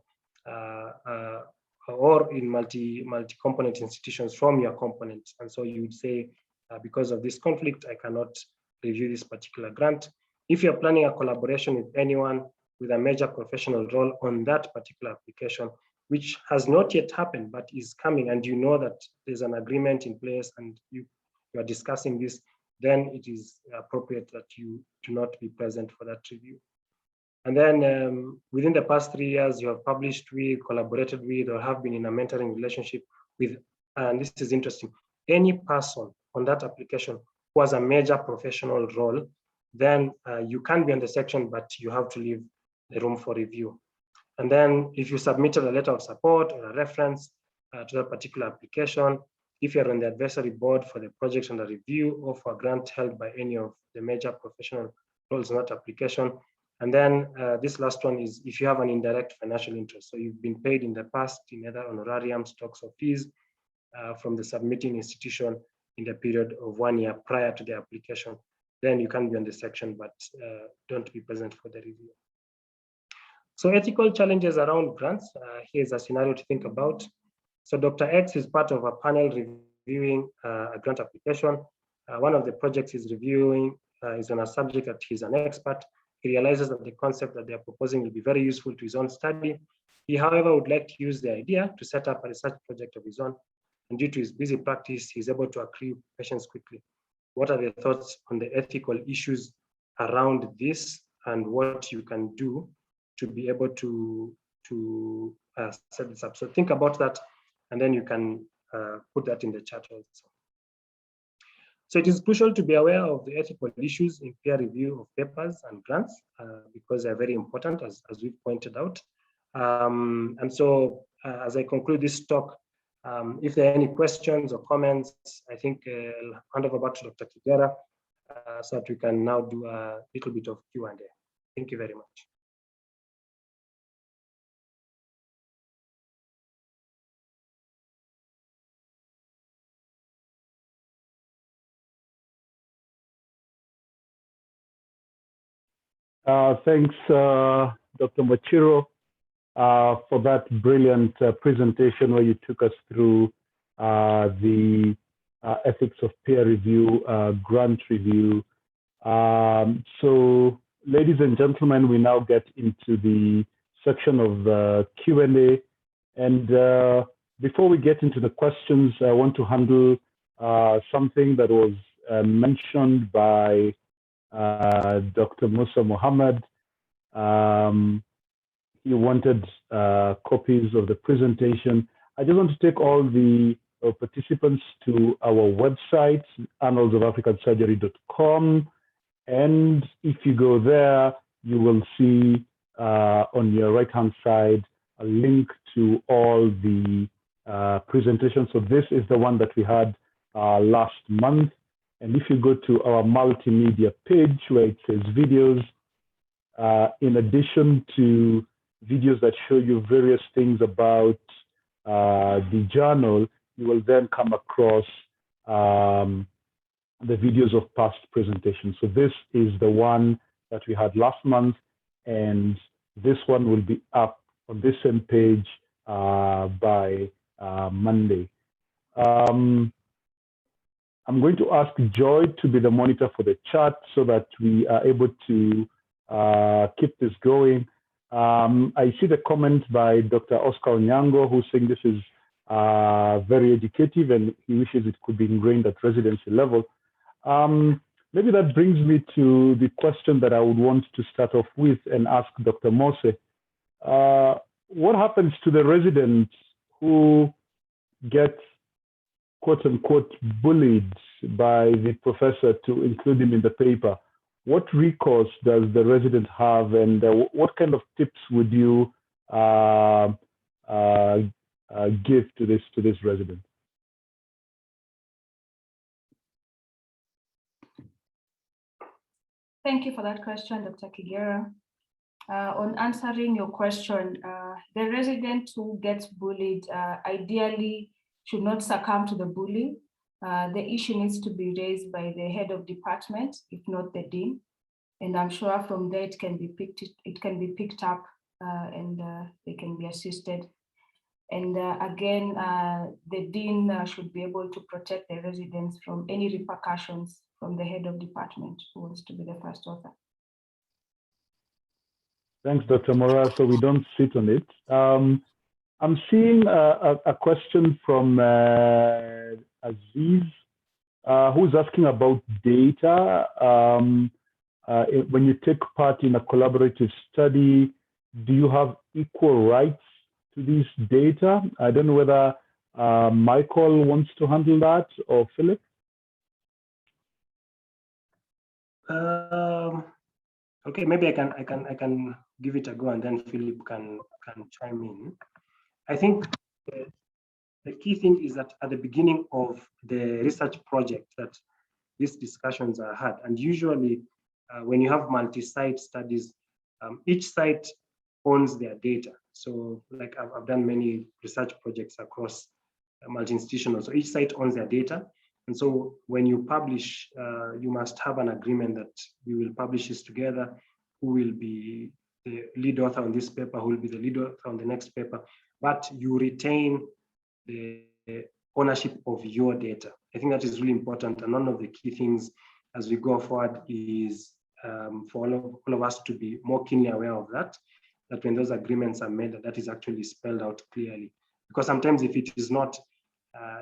or in multi-component institutions from your component. And so you would say, because of this conflict, I cannot review this particular grant. If you're planning a collaboration with anyone with a major professional role on that particular application, which has not yet happened, but is coming, and you know that there's an agreement in place and you are discussing this, then it is appropriate that you do not be present for that review. And then within the past 3 years, you have published with, collaborated with, or have been in a mentoring relationship with, and this is interesting, any person on that application who has a major professional role, then you can be on the section, but you have to leave the room for review. And then if you submitted a letter of support or a reference to that particular application, if you're on the advisory board for the project under review or for a grant held by any of the major professional roles in that application. And then this last one is if you have an indirect financial interest. So you've been paid in the past in either honorarium, stocks, or fees from the submitting institution in the period of 1 year prior to the application, then you can be on the section, but don't be present for the review. So ethical challenges around grants, here's a scenario to think about. So Dr. X is part of a panel reviewing a grant application. One of the projects he's reviewing is on a subject that he's an expert. He realizes that the concept that they're proposing will be very useful to his own study. He, however, would like to use the idea to set up a research project of his own. And due to his busy practice, he's able to accrue patients quickly. What are the thoughts on the ethical issues around this and what you can do to be able to set this up? So think about that, and then you can put that in the chat also. So it is crucial to be aware of the ethical issues in peer review of papers and grants because they're very important, as we've pointed out. And so as I conclude this talk, if there are any questions or comments, I think I'll hand over back to Dr. Kigera so that we can now do a little bit of Q&A. Thank you very much. Thanks, Dr. Mwachiro, for that brilliant presentation where you took us through the ethics of peer review, grant review. So, ladies and gentlemen, we now get into the section of Q&A. And before we get into the questions, I want to handle something that was mentioned by Dr. Musa Mohammed. He wanted copies of the presentation. I just want to take all the participants to our website, annalsofafricansurgery.com. And if you go there, you will see on your right-hand side a link to all the presentations. So this is the one that we had last month. And if you go to our multimedia page where it says videos, in addition to videos that show you various things about the journal, you will then come across the videos of past presentations. So this is the one that we had last month. and this one will be up on this same page by Monday. I'm going to ask Joy to be the monitor for the chat so that we are able to keep this going. I see the comment by Dr. Oscar Onyango, who's saying this is very educative and he wishes it could be ingrained at residency level. Maybe that brings me to the question that I would want to start off with and ask Dr. Mose. What happens to the resident who gets quote unquote bullied by the professor to include him in the paper? What recourse does the resident have, and what kind of tips would you give to this resident? Thank you for that question, Dr. Kigera. On answering your question, the resident who gets bullied ideally should not succumb to the bully. The issue needs to be raised by the head of department, if not the dean. And I'm sure from there it can be picked up and they can be assisted. And again, the dean should be able to protect the residents from any repercussions from the head of department who wants to be the first author. Thanks, Dr. Moraa. So we don't sit on it. I'm seeing a question from Aziz, who's asking about data. When you take part in a collaborative study, do you have equal rights to these data? I don't know whether Michael wants to handle that or Philip. Okay, maybe I can give it a go, and then Philip can chime in. I think the key thing is that at the beginning of the research project that these discussions are had, and usually when you have multi-site studies, each site owns their data. So like I've done many research projects across multi-institutional, so each site owns their data. And so when you publish, you must have an agreement that we will publish this together, who will be the lead author on this paper, who will be the lead author on the next paper, but you retain the ownership of your data. I think that is really important. And one of the key things as we go forward is for all of us to be more keenly aware of that when those agreements are made, that is actually spelled out clearly. Because sometimes if it is not,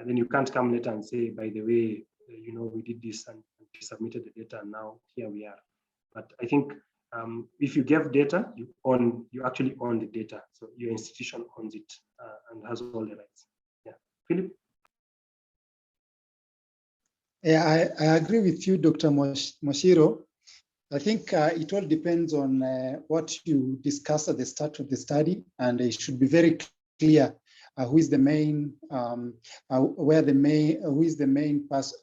then you can't come later and say, by the way, you know, we did this and we submitted the data and now here we are. But I think if you give data, you actually own the data. So your institution owns it and has all the rights. Yeah, Philip? Yeah, I agree with you, Dr. Mwachiro. I think it all depends on what you discuss at the start of the study, and it should be very clear who is the main, who is the main person,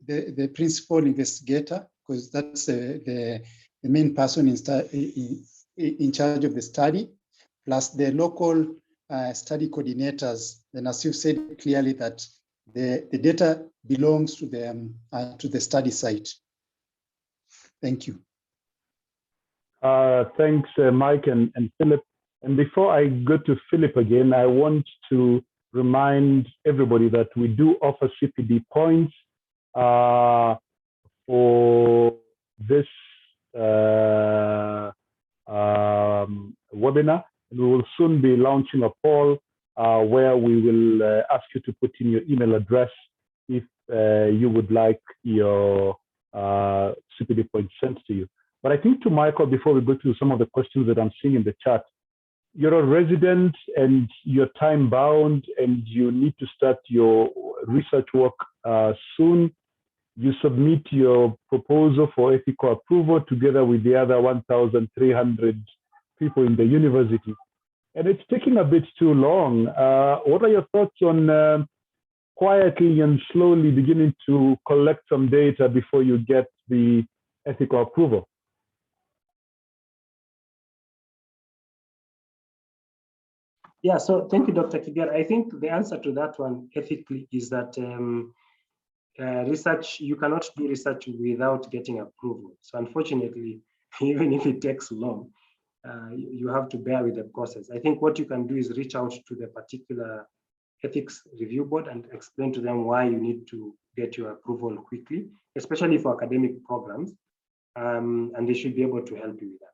the principal investigator, because that's the main person in charge of the study, plus the local study coordinators. And as you've said clearly, that the data belongs to the study site. Thank you. Thanks, Mike and Philip. And before I go to Philip again, I want to remind everybody that we do offer CPD points for this webinar. And we will soon be launching a poll where we will ask you to put in your email address if you would like your CPD points sent to you. But I think to Michael, before we go to some of the questions that I'm seeing in the chat, you're a resident and you're time bound and you need to start your research work soon. You submit your proposal for ethical approval together with the other 1,300 people in the university. And it's taking a bit too long. What are your thoughts on quietly and slowly beginning to collect some data before you get the ethical approval? Yeah, so thank you, Dr. Kigera. I think the answer to that one ethically is that research, you cannot do research without getting approval. So unfortunately, even if it takes long, you have to bear with the process. I think what you can do is reach out to the particular ethics review board and explain to them why you need to get your approval quickly, especially for academic programs, and they should be able to help you with that.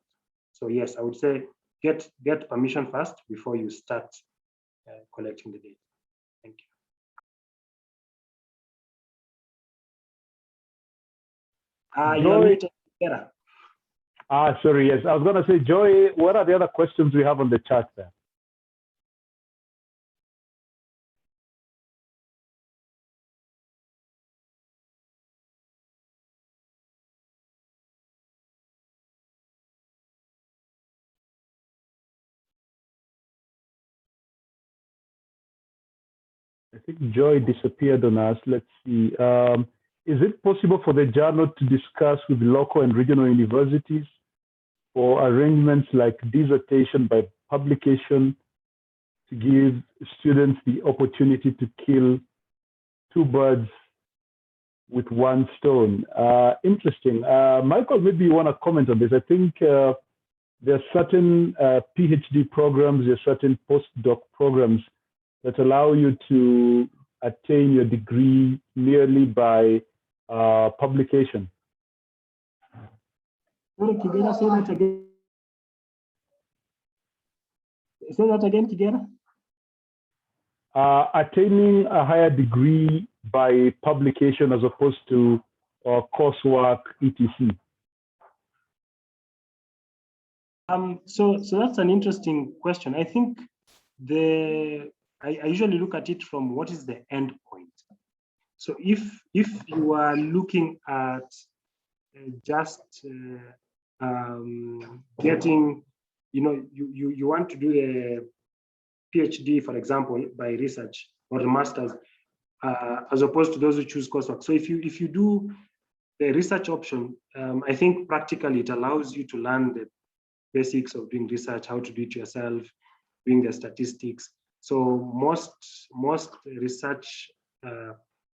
So yes, I would say get permission first before you start collecting the data. Thank you. Joy, You're sorry, yes. I was going to say, Joy, what are the other questions we have on the chat there? I think Joy disappeared on us. Let's see. Is it possible for the journal to discuss with local and regional universities for arrangements like dissertation by publication to give students the opportunity to kill two birds with one stone? Interesting. Michael, maybe you want to comment on this. I think there are certain PhD programs, there are certain postdoc programs that allow you to attain your degree merely by publication. Sorry, Kigera, say that again. Say that again, Kigera. Attaining a higher degree by publication as opposed to coursework, etc. So that's an interesting question. I think I usually look at it from what is the end point. So if you are looking at just getting, you want to do a PhD, for example, by research or a master's, as opposed to those who choose coursework. So if you do the research option, I think practically it allows you to learn the basics of doing research, how to do it yourself, doing the statistics. So most research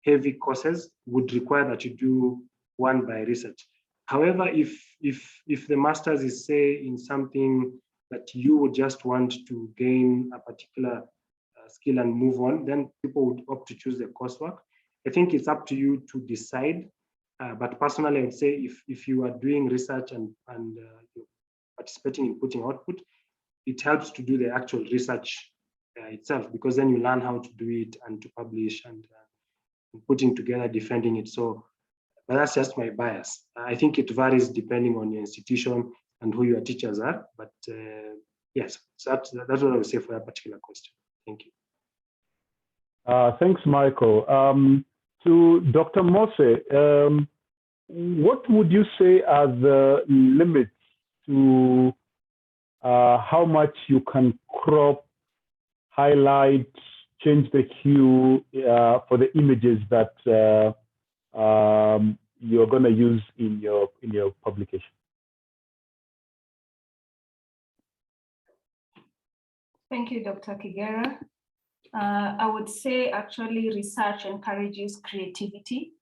heavy courses would require that you do one by research. However, if the master's is, say, in something that you would just want to gain a particular skill and move on, then people would opt to choose the coursework. I think it's up to you to decide. But personally, I would say if you are doing research and you're participating in putting output, it helps to do the actual research itself, because then you learn how to do it and to publish and putting together, defending it. So, but that's just my bias. I think it varies depending on your institution and who your teachers are. But yes, so that's what I would say for that particular question. Thank you. Thanks, Michael. To Dr. Mose, what would you say are the limits to how much you can crop, highlight, change the hue for the images that you're going to use in your publication? Thank you, Dr. Kigera. I would say actually research encourages creativity.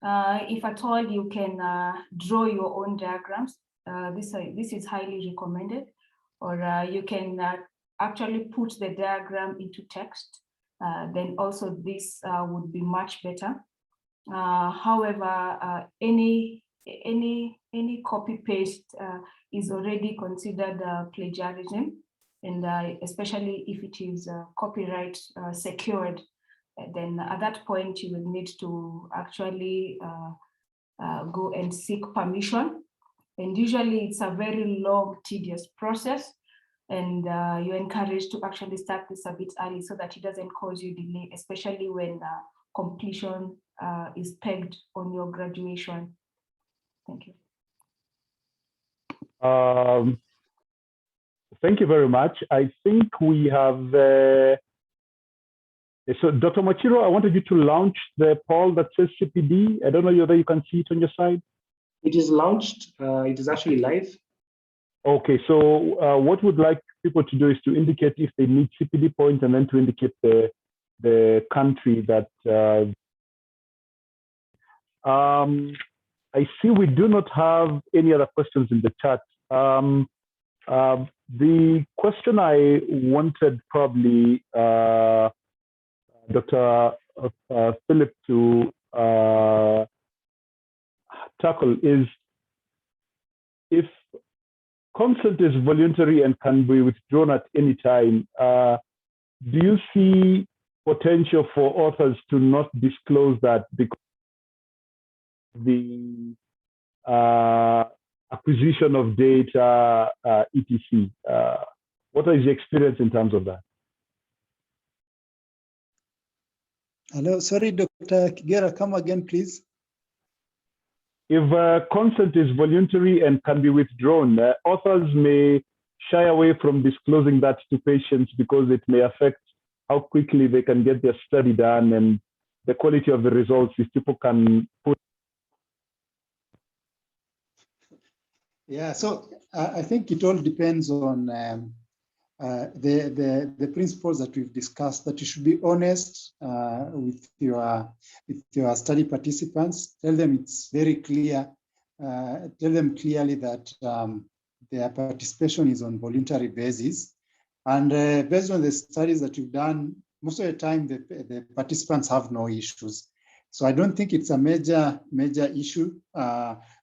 If at all you can draw your own diagrams, this is highly recommended. Or you can actually put the diagram into text, then also this would be much better. However, any copy paste is already considered plagiarism, and especially if it is copyright secured, then at that point you will need to actually go and seek permission. And usually it's a very long, tedious process, and you're encouraged to actually start this a bit early so that it doesn't cause you delay, especially when completion is pegged on your graduation. Thank you. Thank you very much. I think we have, so Dr. Mwachiro, I wanted you to launch the poll that says CPD. I don't know whether you can see it on your side. It is launched. It is actually live. Okay, so what we'd like people to do is to indicate if they need CPD points, and then to indicate the country that. I see we do not have any other questions in the chat. The question I wanted probably Dr. Philip to tackle is, if consent is voluntary and can be withdrawn at any time, do you see potential for authors to not disclose that because the acquisition of data, etc.? What is the experience in terms of that? Hello, sorry, Dr. Kigera, come again, please. If consent is voluntary and can be withdrawn, authors may shy away from disclosing that to patients because it may affect how quickly they can get their study done and the quality of the results if people can put. Yeah, so I think it all depends on the principles that we've discussed, that you should be honest with your study participants. Tell them it's very clear. Tell them clearly that their participation is on voluntary basis. And based on the studies that you've done, most of the time the participants have no issues. So I don't think it's a major issue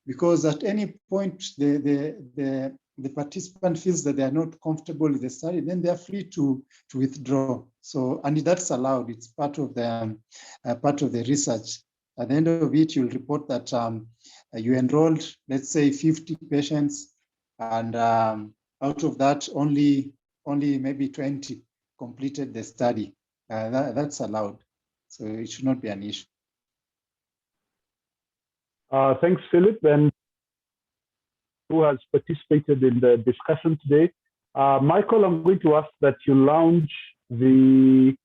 because at any point the participant feels that they are not comfortable with the study, then they are free to withdraw. So, and that's allowed. It's part of the research. At the end of it, you'll report that you enrolled, let's say, 50 patients, and out of that, only maybe 20 completed the study. That's allowed. So it should not be an issue. Thanks, Philip, and who has participated in the discussion today. Michael, I'm going to ask that you launch the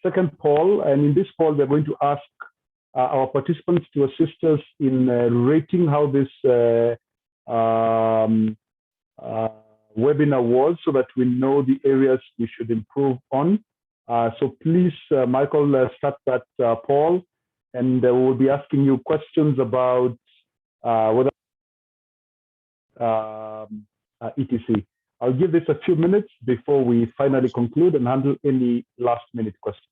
second poll, and in this poll, we're going to ask our participants to assist us in rating how this webinar was, so that we know the areas we should improve on. So please, Michael, start that poll, and we'll be asking you questions about whether etc. I'll give this a few minutes before we finally conclude and handle any last-minute questions.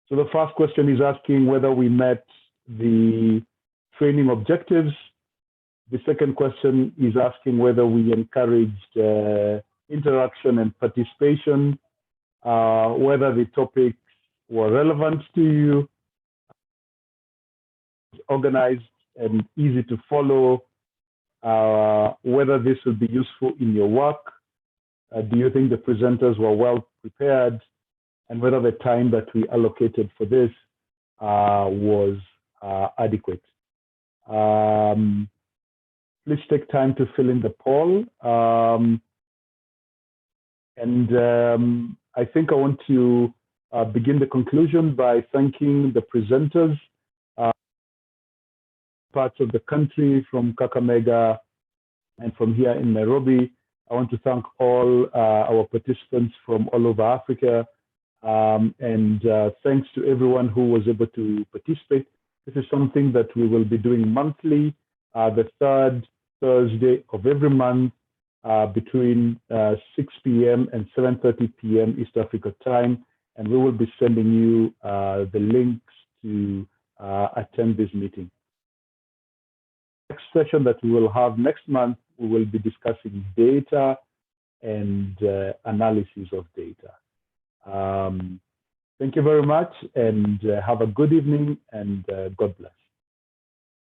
So the first question is asking whether we met the training objectives. The second question is asking whether we encouraged interaction and participation, whether the topics were relevant to you, organized and easy to follow, whether this will be useful in your work, do you think the presenters were well prepared, and whether the time that we allocated for this was adequate. Please take time to fill in the poll. I think I want to begin the conclusion by thanking the presenters, parts of the country, from Kakamega and from here in Nairobi. I want to thank all our participants from all over Africa, and thanks to everyone who was able to participate. This is something that we will be doing monthly, the third Thursday of every month, between 6 p.m. and 7:30 p.m. East Africa time, and we will be sending you the links to attend this meeting. Next session that we will have next month, we will be discussing data and analysis of data. Thank you very much, and have a good evening, and God bless.